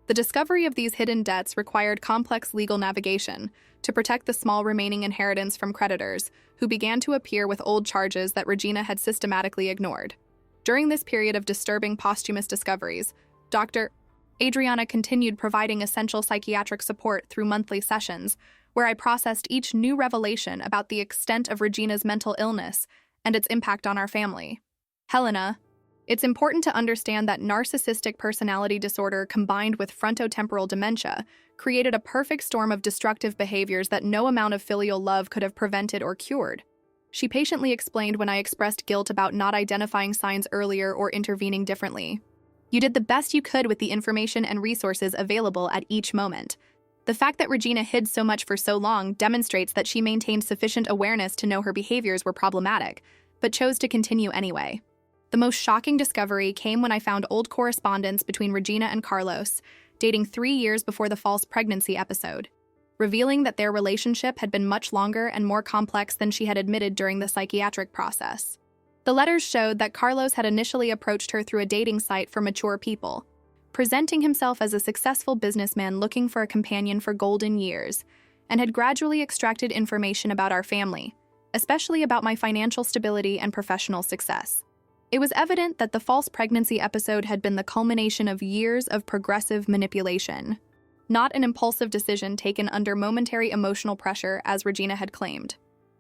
The discovery of these hidden debts required complex legal navigation to protect the small remaining inheritance from creditors, who began to appear with old charges that Regina had systematically ignored. During this period of disturbing posthumous discoveries, Dr. Adriana continued providing essential psychiatric support through monthly sessions, where I processed each new revelation about the extent of Regina's mental illness and its impact on our family. "Helena, it's important to understand that narcissistic personality disorder combined with frontotemporal dementia created a perfect storm of destructive behaviors that no amount of filial love could have prevented or cured," she patiently explained when I expressed guilt about not identifying signs earlier or intervening differently. You did the best you could with the information and resources available at each moment. The fact that Regina hid so much for so long demonstrates that she maintained sufficient awareness to know her behaviors were problematic, but chose to continue anyway. The most shocking discovery came when I found old correspondence between Regina and Carlos, dating 3 years before the false pregnancy episode, revealing that their relationship had been much longer and more complex than she had admitted during the psychiatric process. The letters showed that Carlos had initially approached her through a dating site for mature people, presenting himself as a successful businessman looking for a companion for golden years, and had gradually extracted information about our family, especially about my financial stability and professional success. It was evident that the false pregnancy episode had been the culmination of years of progressive manipulation, not an impulsive decision taken under momentary emotional pressure as Regina had claimed.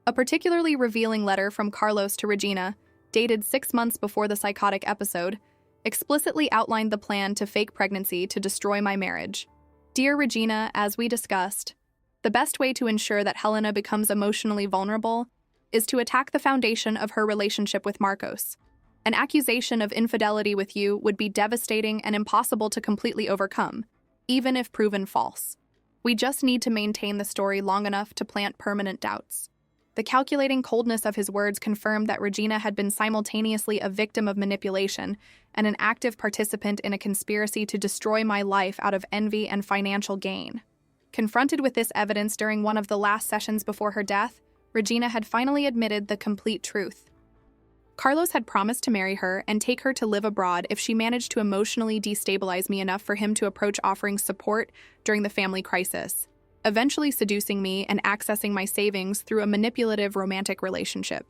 A particularly revealing letter from Carlos to Regina, dated 6 months before the psychotic episode, explicitly outlined the plan to fake pregnancy to destroy my marriage. Dear Regina, as we discussed, the best way to ensure that Helena becomes emotionally vulnerable is to attack the foundation of her relationship with Marcos. An accusation of infidelity with you would be devastating and impossible to completely overcome, even if proven false. We just need to maintain the story long enough to plant permanent doubts. The calculating coldness of his words confirmed that Regina had been simultaneously a victim of manipulation and an active participant in a conspiracy to destroy my life out of envy and financial gain. Confronted with this evidence during one of the last sessions before her death, Regina had finally admitted the complete truth. Carlos had promised to marry her and take her to live abroad if she managed to emotionally destabilize me enough for him to approach offering support during the family crisis, eventually seducing me and accessing my savings through a manipulative romantic relationship.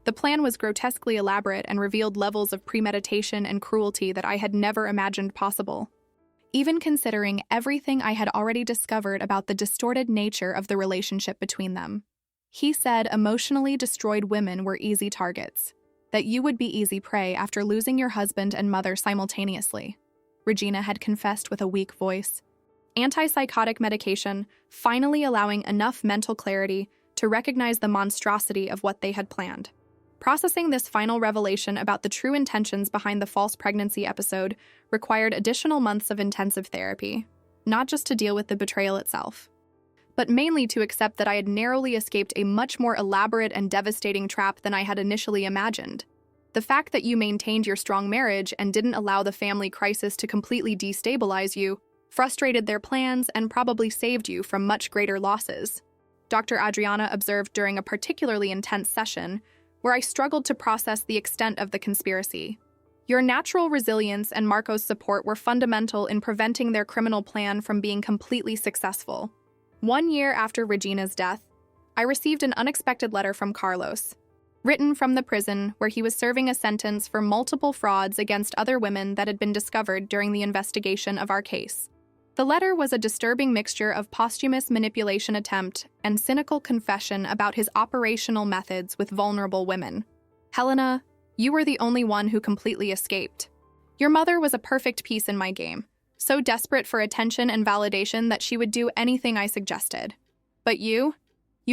The plan was grotesquely elaborate and revealed levels of premeditation and cruelty that I had never imagined possible. Even considering everything I had already discovered about the distorted nature of the relationship between them. He said emotionally destroyed women were easy targets, that you would be easy prey after losing your husband and mother simultaneously, Regina had confessed with a weak voice. Antipsychotic medication finally allowing enough mental clarity to recognize the monstrosity of what they had planned. Processing this final revelation about the true intentions behind the false pregnancy episode required additional months of intensive therapy, not just to deal with the betrayal itself, but mainly to accept that I had narrowly escaped a much more elaborate and devastating trap than I had initially imagined. The fact that you maintained your strong marriage and didn't allow the family crisis to completely destabilize you frustrated their plans and probably saved you from much greater losses, Dr. Adriana observed during a particularly intense session where I struggled to process the extent of the conspiracy. Your natural resilience and Marco's support were fundamental in preventing their criminal plan from being completely successful. 1 year after Regina's death, I received an unexpected letter from Carlos, written from the prison where he was serving a sentence for multiple frauds against other women that had been discovered during the investigation of our case. The letter was a disturbing mixture of posthumous manipulation attempt and cynical confession about his operational methods with vulnerable women. Helena, you were the only one who completely escaped. Your mother was a perfect piece in my game, so desperate for attention and validation that she would do anything I suggested. But you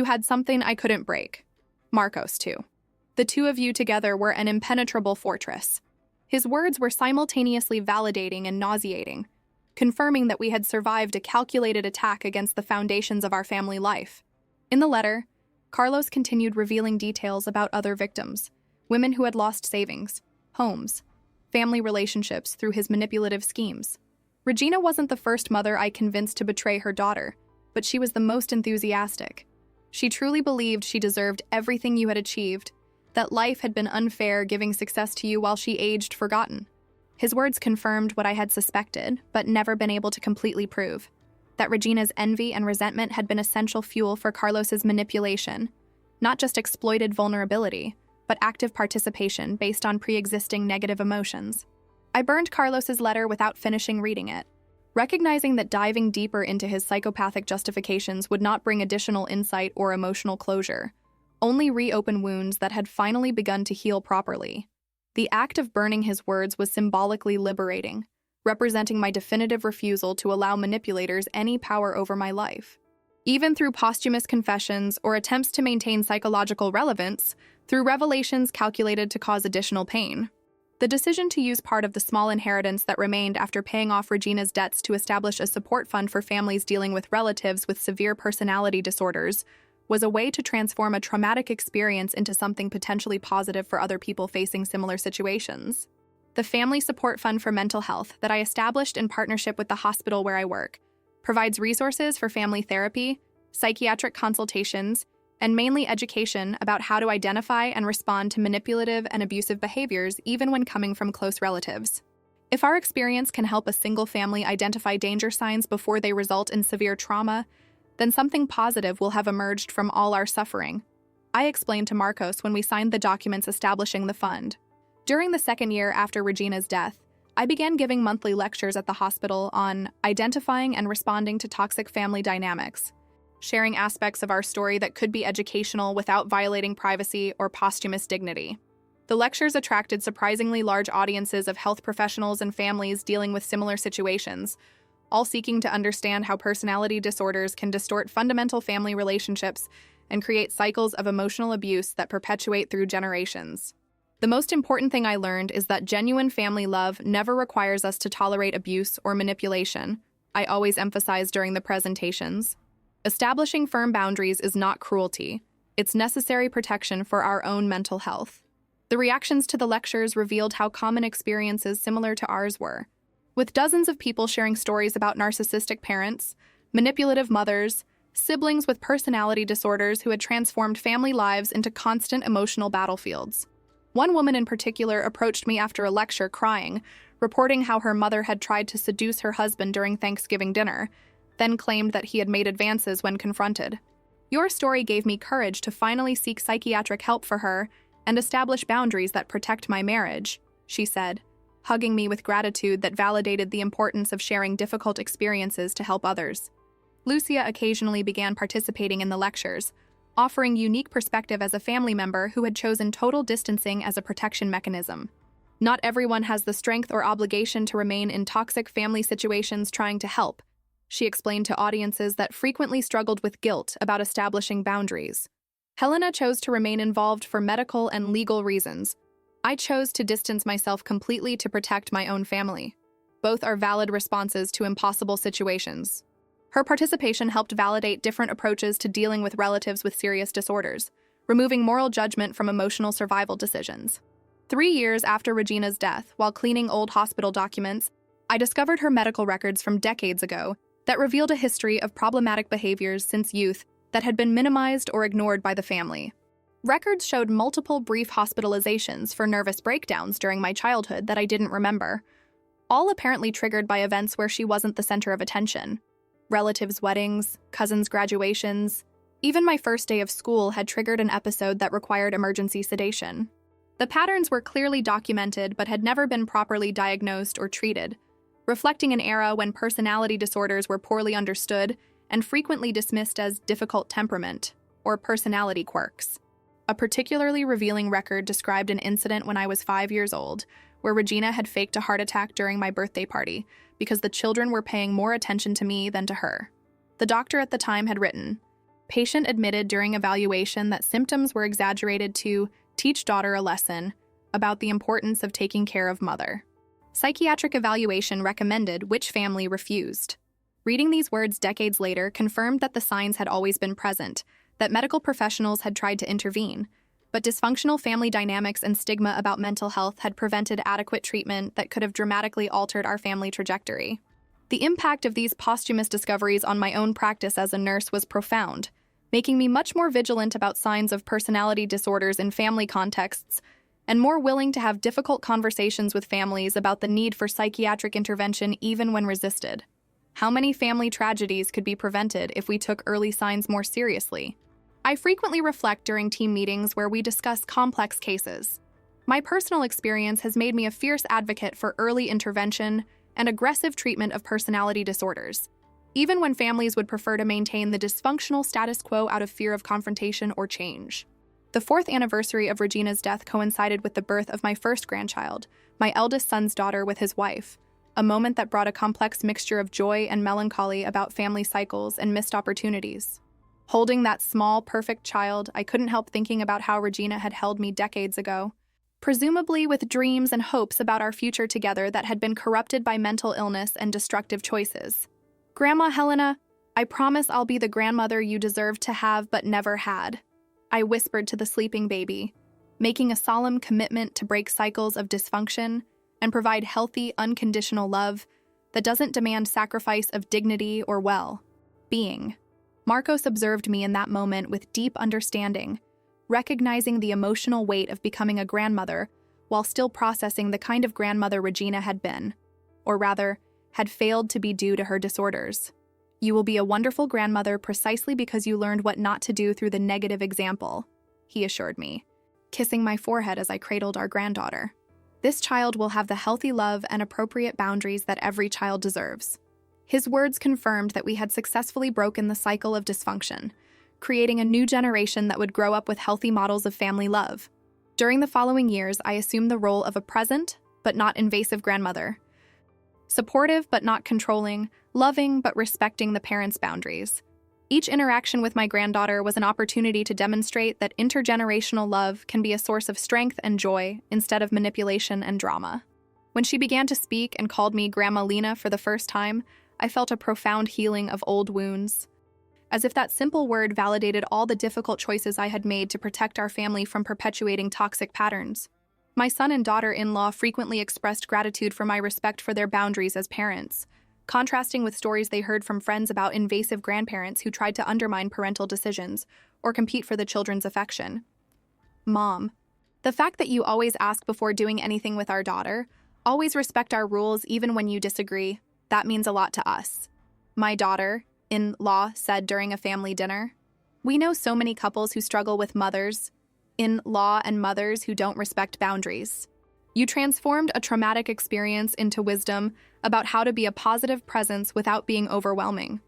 had something I couldn't break. Marcos, too. The two of you together were an impenetrable fortress. His words were simultaneously validating and nauseating, confirming that we had survived a calculated attack against the foundations of our family life. In the letter, Carlos continued revealing details about other victims, women who had lost savings, homes, family relationships through his manipulative schemes. Regina wasn't the first mother I convinced to betray her daughter, but she was the most enthusiastic. She truly believed she deserved everything you had achieved, that life had been unfair giving success to you while she aged forgotten. His words confirmed what I had suspected, but never been able to completely prove, that Regina's envy and resentment had been essential fuel for Carlos's manipulation, not just exploited vulnerability, but active participation based on pre-existing negative emotions. I burned Carlos's letter without finishing reading it, recognizing that diving deeper into his psychopathic justifications would not bring additional insight or emotional closure, only reopen wounds that had finally begun to heal properly. The act of burning his words was symbolically liberating, representing my definitive refusal to allow manipulators any power over my life. Even through posthumous confessions or attempts to maintain psychological relevance, through revelations calculated to cause additional pain, The decision to use part of the small inheritance that remained after paying off Regina's debts to establish a support fund for families dealing with relatives with severe personality disorders was a way to transform a traumatic experience into something potentially positive for other people facing similar situations. The Family Support Fund for Mental Health that I established in partnership with the hospital where I work provides resources for family therapy, psychiatric consultations, and mainly education about how to identify and respond to manipulative and abusive behaviors even when coming from close relatives. If our experience can help a single family identify danger signs before they result in severe trauma, then something positive will have emerged from all our suffering, I explained to Marcos when we signed the documents establishing the fund. During the second year after Regina's death, I began giving monthly lectures at the hospital on identifying and responding to toxic family dynamics, sharing aspects of our story that could be educational without violating privacy or posthumous dignity. The lectures attracted surprisingly large audiences of health professionals and families dealing with similar situations, all seeking to understand how personality disorders can distort fundamental family relationships and create cycles of emotional abuse that perpetuate through generations. The most important thing I learned is that genuine family love never requires us to tolerate abuse or manipulation, I always emphasize during the presentations. Establishing firm boundaries is not cruelty. It's necessary protection for our own mental health. The reactions to the lectures revealed how common experiences similar to ours were, with dozens of people sharing stories about narcissistic parents, manipulative mothers, siblings with personality disorders who had transformed family lives into constant emotional battlefields. One woman in particular approached me after a lecture crying, reporting how her mother had tried to seduce her husband during Thanksgiving dinner, then claimed that he had made advances when confronted. Your story gave me courage to finally seek psychiatric help for her and establish boundaries that protect my marriage, she said, hugging me with gratitude that validated the importance of sharing difficult experiences to help others. Lucia occasionally began participating in the lectures, offering unique perspective as a family member who had chosen total distancing as a protection mechanism. Not everyone has the strength or obligation to remain in toxic family situations trying to help, she explained to audiences that frequently struggled with guilt about establishing boundaries. Helena chose to remain involved for medical and legal reasons. I chose to distance myself completely to protect my own family. Both are valid responses to impossible situations. Her participation helped validate different approaches to dealing with relatives with serious disorders, removing moral judgment from emotional survival decisions. 3 years after Regina's death, while cleaning old hospital documents, I discovered her medical records from decades ago that revealed a history of problematic behaviors since youth that had been minimized or ignored by the family. Records showed multiple brief hospitalizations for nervous breakdowns during my childhood that I didn't remember, all apparently triggered by events where she wasn't the center of attention. Relatives' weddings, cousins' graduations, even my first day of school had triggered an episode that required emergency sedation. The patterns were clearly documented but had never been properly diagnosed or treated, reflecting an era when personality disorders were poorly understood and frequently dismissed as difficult temperament or personality quirks. A particularly revealing record described an incident when I was 5 years old, where Regina had faked a heart attack during my birthday party because the children were paying more attention to me than to her. The doctor at the time had written, "Patient admitted during evaluation that symptoms were exaggerated to teach daughter a lesson about the importance of taking care of mother." Psychiatric evaluation recommended, which family refused. Reading these words decades later confirmed that the signs had always been present, that medical professionals had tried to intervene, but dysfunctional family dynamics and stigma about mental health had prevented adequate treatment that could have dramatically altered our family trajectory. The impact of these posthumous discoveries on my own practice as a nurse was profound, making me much more vigilant about signs of personality disorders in family contexts and more willing to have difficult conversations with families about the need for psychiatric intervention even when resisted. How many family tragedies could be prevented if we took early signs more seriously? I frequently reflect during team meetings where we discuss complex cases. My personal experience has made me a fierce advocate for early intervention and aggressive treatment of personality disorders, even when families would prefer to maintain the dysfunctional status quo out of fear of confrontation or change. The 4th anniversary of Regina's death coincided with the birth of my first grandchild, my eldest son's daughter with his wife, a moment that brought a complex mixture of joy and melancholy about family cycles and missed opportunities. Holding that small, perfect child, I couldn't help thinking about how Regina had held me decades ago, presumably with dreams and hopes about our future together that had been corrupted by mental illness and destructive choices. Grandma Helena, I promise I'll be the grandmother you deserve to have but never had, I whispered to the sleeping baby, making a solemn commitment to break cycles of dysfunction and provide healthy, unconditional love that doesn't demand sacrifice of dignity or well-being. Marcos observed me in that moment with deep understanding, recognizing the emotional weight of becoming a grandmother while still processing the kind of grandmother Regina had been, or rather, had failed to be due to her disorders. You will be a wonderful grandmother precisely because you learned what not to do through the negative example, he assured me, kissing my forehead as I cradled our granddaughter. This child will have the healthy love and appropriate boundaries that every child deserves. His words confirmed that we had successfully broken the cycle of dysfunction, creating a new generation that would grow up with healthy models of family love. During the following years, I assumed the role of a present, but not invasive grandmother. Supportive, but not controlling, loving, but respecting the parents' boundaries. Each interaction with my granddaughter was an opportunity to demonstrate that intergenerational love can be a source of strength and joy instead of manipulation and drama. When she began to speak and called me Grandma Lena for the first time, I felt a profound healing of old wounds. As if that simple word validated all the difficult choices I had made to protect our family from perpetuating toxic patterns. My son and daughter-in-law frequently expressed gratitude for my respect for their boundaries as parents, contrasting with stories they heard from friends about invasive grandparents who tried to undermine parental decisions or compete for the children's affection. Mom, the fact that you always ask before doing anything with our daughter, always respect our rules even when you disagree, that means a lot to us, my daughter-in-law said during a family dinner. We know so many couples who struggle with mothers-in-law and mothers who don't respect boundaries. You transformed a traumatic experience into wisdom about how to be a positive presence without being overwhelming.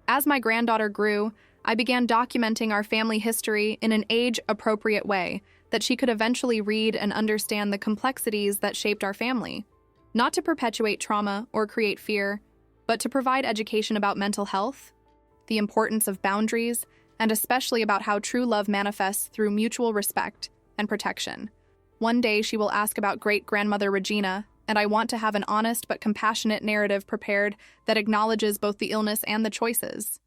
As my granddaughter grew, I began documenting our family history in an age-appropriate way that she could eventually read and understand the complexities that shaped our family. Not to perpetuate trauma or create fear, but to provide education about mental health, the importance of boundaries, and especially about how true love manifests through mutual respect and protection. One day she will ask about great-grandmother Regina, and I want to have an honest but compassionate narrative prepared that acknowledges both the illness and the choices.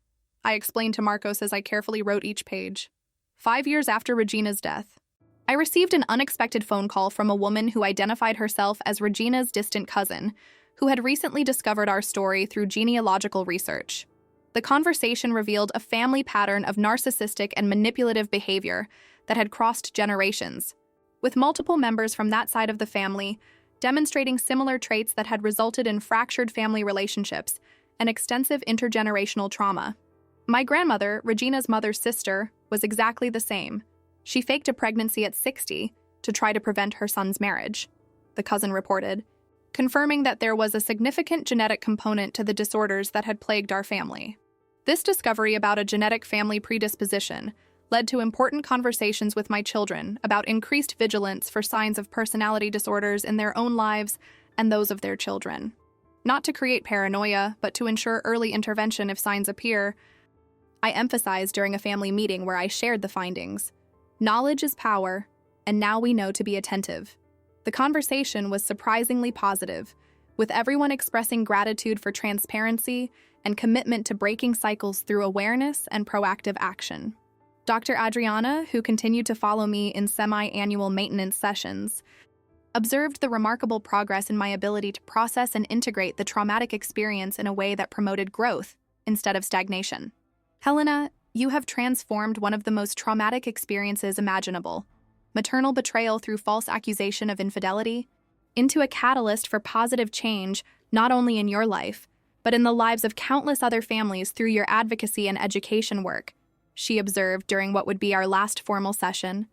I explained to Marcos as I carefully wrote each page. 5 years after Regina's death, I received an unexpected phone call from a woman who identified herself as Regina's distant cousin, who had recently discovered our story through genealogical research. The conversation revealed a family pattern of narcissistic and manipulative behavior that had crossed generations, with multiple members from that side of the family demonstrating similar traits that had resulted in fractured family relationships and extensive intergenerational trauma. My grandmother, Regina's mother's sister, was exactly the same. She faked a pregnancy at 60 to try to prevent her son's marriage, the cousin reported, confirming that there was a significant genetic component to the disorders that had plagued our family. This discovery about a genetic family predisposition led to important conversations with my children about increased vigilance for signs of personality disorders in their own lives and those of their children. Not to create paranoia, but to ensure early intervention if signs appear, I emphasized during a family meeting where I shared the findings. Knowledge is power, and now we know to be attentive. The conversation was surprisingly positive, with everyone expressing gratitude for transparency and commitment to breaking cycles through awareness and proactive action. Dr. Adriana, who continued to follow me in semi-annual maintenance sessions, observed the remarkable progress in my ability to process and integrate the traumatic experience in a way that promoted growth instead of stagnation. Helena, you have transformed one of the most traumatic experiences imaginable, maternal betrayal through false accusation of infidelity, into a catalyst for positive change not only in your life, but in the lives of countless other families through your advocacy and education work, she observed during what would be our last formal session.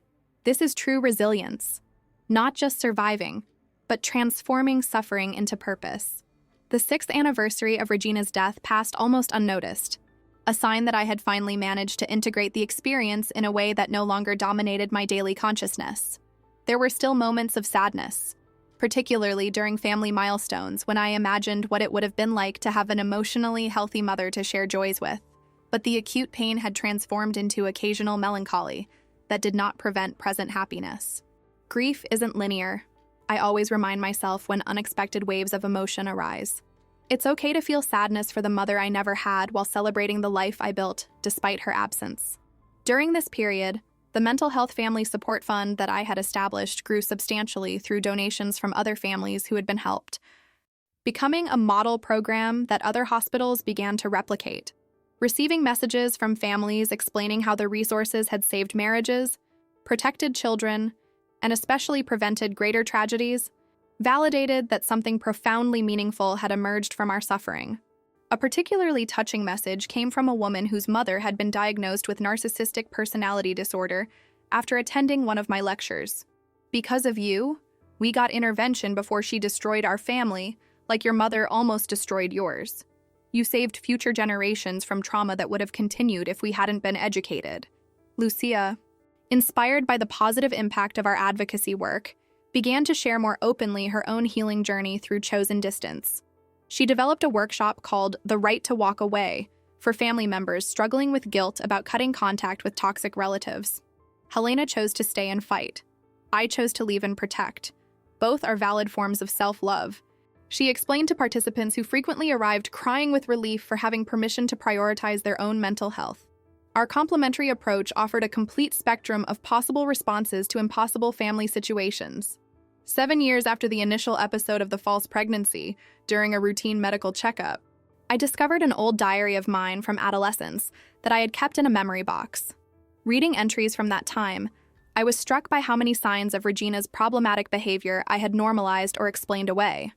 This is true resilience, not just surviving, but transforming suffering into purpose. The 6th anniversary of Regina's death passed almost unnoticed, a sign that I had finally managed to integrate the experience in a way that no longer dominated my daily consciousness. There were still moments of sadness, particularly during family milestones when I imagined what it would have been like to have an emotionally healthy mother to share joys with. But the acute pain had transformed into occasional melancholy that did not prevent present happiness. Grief isn't linear. I always remind myself when unexpected waves of emotion arise. It's okay to feel sadness for the mother I never had while celebrating the life I built despite her absence. During this period, the Mental Health Family Support Fund that I had established grew substantially through donations from other families who had been helped, becoming a model program that other hospitals began to replicate. Receiving messages from families explaining how the resources had saved marriages, protected children, and especially prevented greater tragedies, validated that something profoundly meaningful had emerged from our suffering. A particularly touching message came from a woman whose mother had been diagnosed with narcissistic personality disorder after attending one of my lectures. "Because of you, we got intervention before she destroyed our family, like your mother almost destroyed yours. You saved future generations from trauma that would have continued if we hadn't been educated." Lucia, inspired by the positive impact of our advocacy work, began to share more openly her own healing journey through chosen distance. She developed a workshop called The Right to Walk Away for family members struggling with guilt about cutting contact with toxic relatives. Helena chose to stay and fight. I chose to leave and protect. Both are valid forms of self-love. She explained to participants who frequently arrived crying with relief for having permission to prioritize their own mental health. Our complementary approach offered a complete spectrum of possible responses to impossible family situations. 7 years after the initial episode of the false pregnancy, during a routine medical checkup, I discovered an old diary of mine from adolescence that I had kept in a memory box. Reading entries from that time, I was struck by how many signs of Regina's problematic behavior I had normalized or explained away.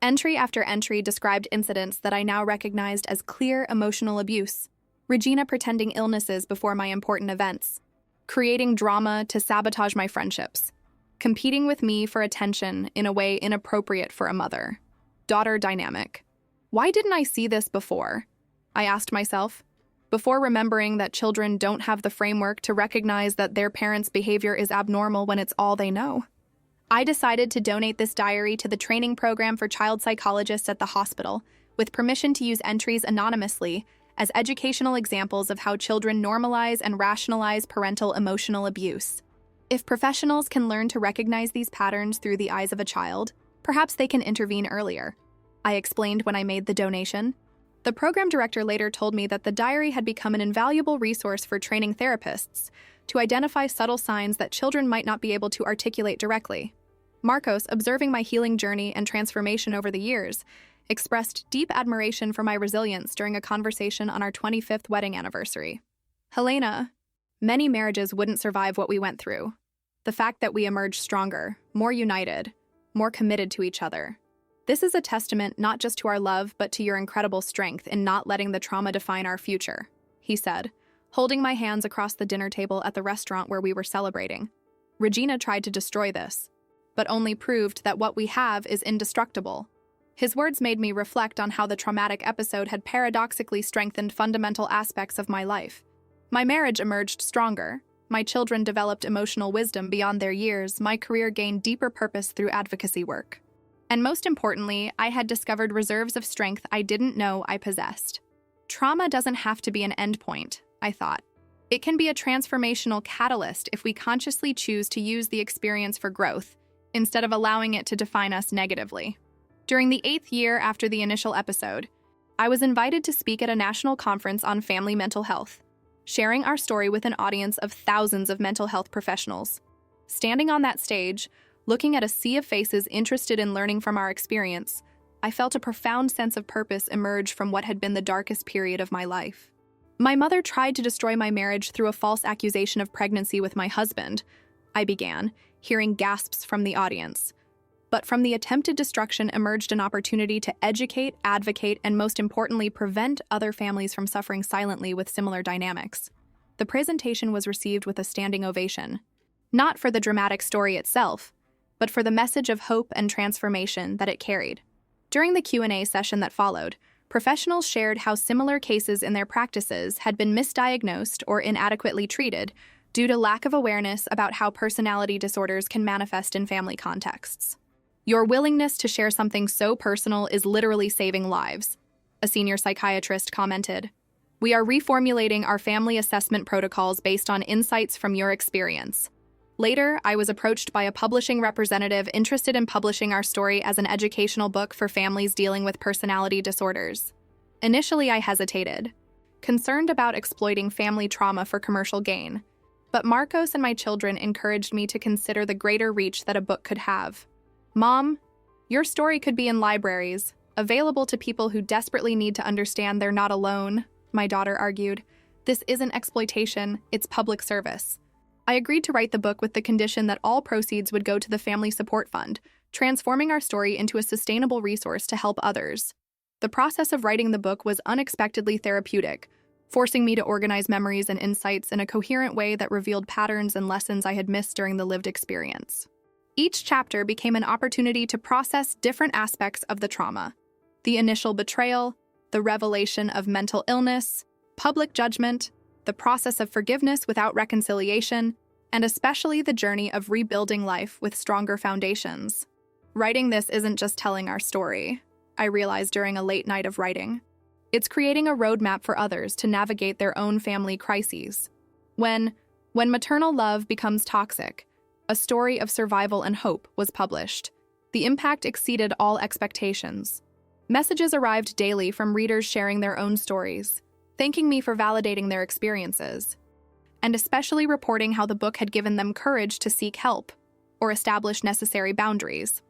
Entry after entry described incidents that I now recognized as clear emotional abuse. Regina pretending illnesses before my important events, creating drama to sabotage my friendships, competing with me for attention in a way inappropriate for a mother-daughter dynamic. Why didn't I see this before? I asked myself, before remembering that children don't have the framework to recognize that their parents' behavior is abnormal when it's all they know. I decided to donate this diary to the training program for child psychologists at the hospital, with permission to use entries anonymously as educational examples of how children normalize and rationalize parental emotional abuse. If professionals can learn to recognize these patterns through the eyes of a child, perhaps they can intervene earlier, I explained when I made the donation. The program director later told me that the diary had become an invaluable resource for training therapists to identify subtle signs that children might not be able to articulate directly. Marcos, observing my healing journey and transformation over the years, expressed deep admiration for my resilience during a conversation on our 25th wedding anniversary. "Helena, many marriages wouldn't survive what we went through. The fact that we emerged stronger, more united, more committed to each other. This is a testament not just to our love, but to your incredible strength in not letting the trauma define our future," he said, holding my hands across the dinner table at the restaurant where we were celebrating. "Regina tried to destroy this, but only proved that what we have is indestructible." His words made me reflect on how the traumatic episode had paradoxically strengthened fundamental aspects of my life. My marriage emerged stronger. My children developed emotional wisdom beyond their years. My career gained deeper purpose through advocacy work. And most importantly, I had discovered reserves of strength I didn't know I possessed. Trauma doesn't have to be an endpoint, I thought. It can be a transformational catalyst if we consciously choose to use the experience for growth, instead of allowing it to define us negatively. During the 8th year after the initial episode, I was invited to speak at a national conference on family mental health, sharing our story with an audience of thousands of mental health professionals. Standing on that stage, looking at a sea of faces interested in learning from our experience, I felt a profound sense of purpose emerge from what had been the darkest period of my life. "My mother tried to destroy my marriage through a false accusation of pregnancy with my husband," I began, hearing gasps from the audience. But from the attempted destruction emerged an opportunity to educate, advocate, and most importantly, prevent other families from suffering silently with similar dynamics. The presentation was received with a standing ovation, not for the dramatic story itself, but for the message of hope and transformation that it carried. During the Q&A session that followed, professionals shared how similar cases in their practices had been misdiagnosed or inadequately treated due to lack of awareness about how personality disorders can manifest in family contexts. "Your willingness to share something so personal is literally saving lives," a senior psychiatrist commented. "We are reformulating our family assessment protocols based on insights from your experience." Later, I was approached by a publishing representative interested in publishing our story as an educational book for families dealing with personality disorders. Initially, I hesitated, concerned about exploiting family trauma for commercial gain. But Marcos and my children encouraged me to consider the greater reach that a book could have. "Mom, your story could be in libraries, available to people who desperately need to understand they're not alone," my daughter argued. "This isn't exploitation, it's public service." I agreed to write the book with the condition that all proceeds would go to the Family Support Fund, transforming our story into a sustainable resource to help others. The process of writing the book was unexpectedly therapeutic, forcing me to organize memories and insights in a coherent way that revealed patterns and lessons I had missed during the lived experience. Each chapter became an opportunity to process different aspects of the trauma: the initial betrayal, the revelation of mental illness, public judgment, the process of forgiveness without reconciliation, and especially the journey of rebuilding life with stronger foundations. Writing this isn't just telling our story, I realized during a late night of writing. It's creating a roadmap for others to navigate their own family crises. When Maternal Love Becomes Toxic, a story of survival and hope was published, the impact exceeded all expectations. Messages arrived daily from readers sharing their own stories, thanking me for validating their experiences, and especially reporting how the book had given them courage to seek help or establish necessary boundaries.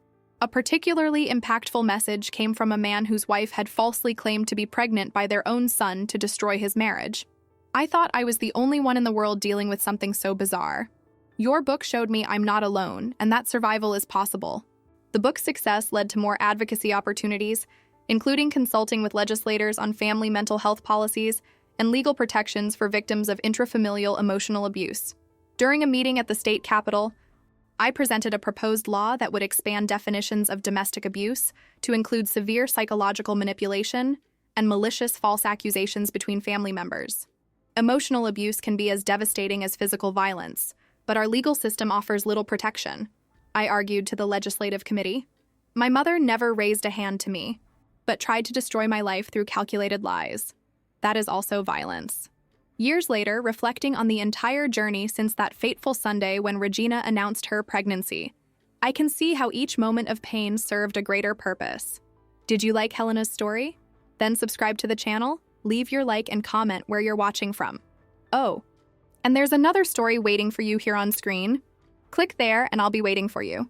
A particularly impactful message came from a man whose wife had falsely claimed to be pregnant by their own son to destroy his marriage. "I thought I was the only one in the world dealing with something so bizarre. Your book showed me I'm not alone and that survival is possible." The book's success led to more advocacy opportunities, including consulting with legislators on family mental health policies and legal protections for victims of intrafamilial emotional abuse. During a meeting at the state capitol, I presented a proposed law that would expand definitions of domestic abuse to include severe psychological manipulation and malicious false accusations between family members. Emotional abuse can be as devastating as physical violence, but our legal system offers little protection, I argued to the legislative committee. My mother never raised a hand to me, but tried to destroy my life through calculated lies. That is also violence. Years later, reflecting on the entire journey since that fateful Sunday when Regina announced her pregnancy, I can see how each moment of pain served a greater purpose. Did you like Helena's story? Then subscribe to the channel, leave your like and comment where you're watching from. Oh, and there's another story waiting for you here on screen. Click there and I'll be waiting for you.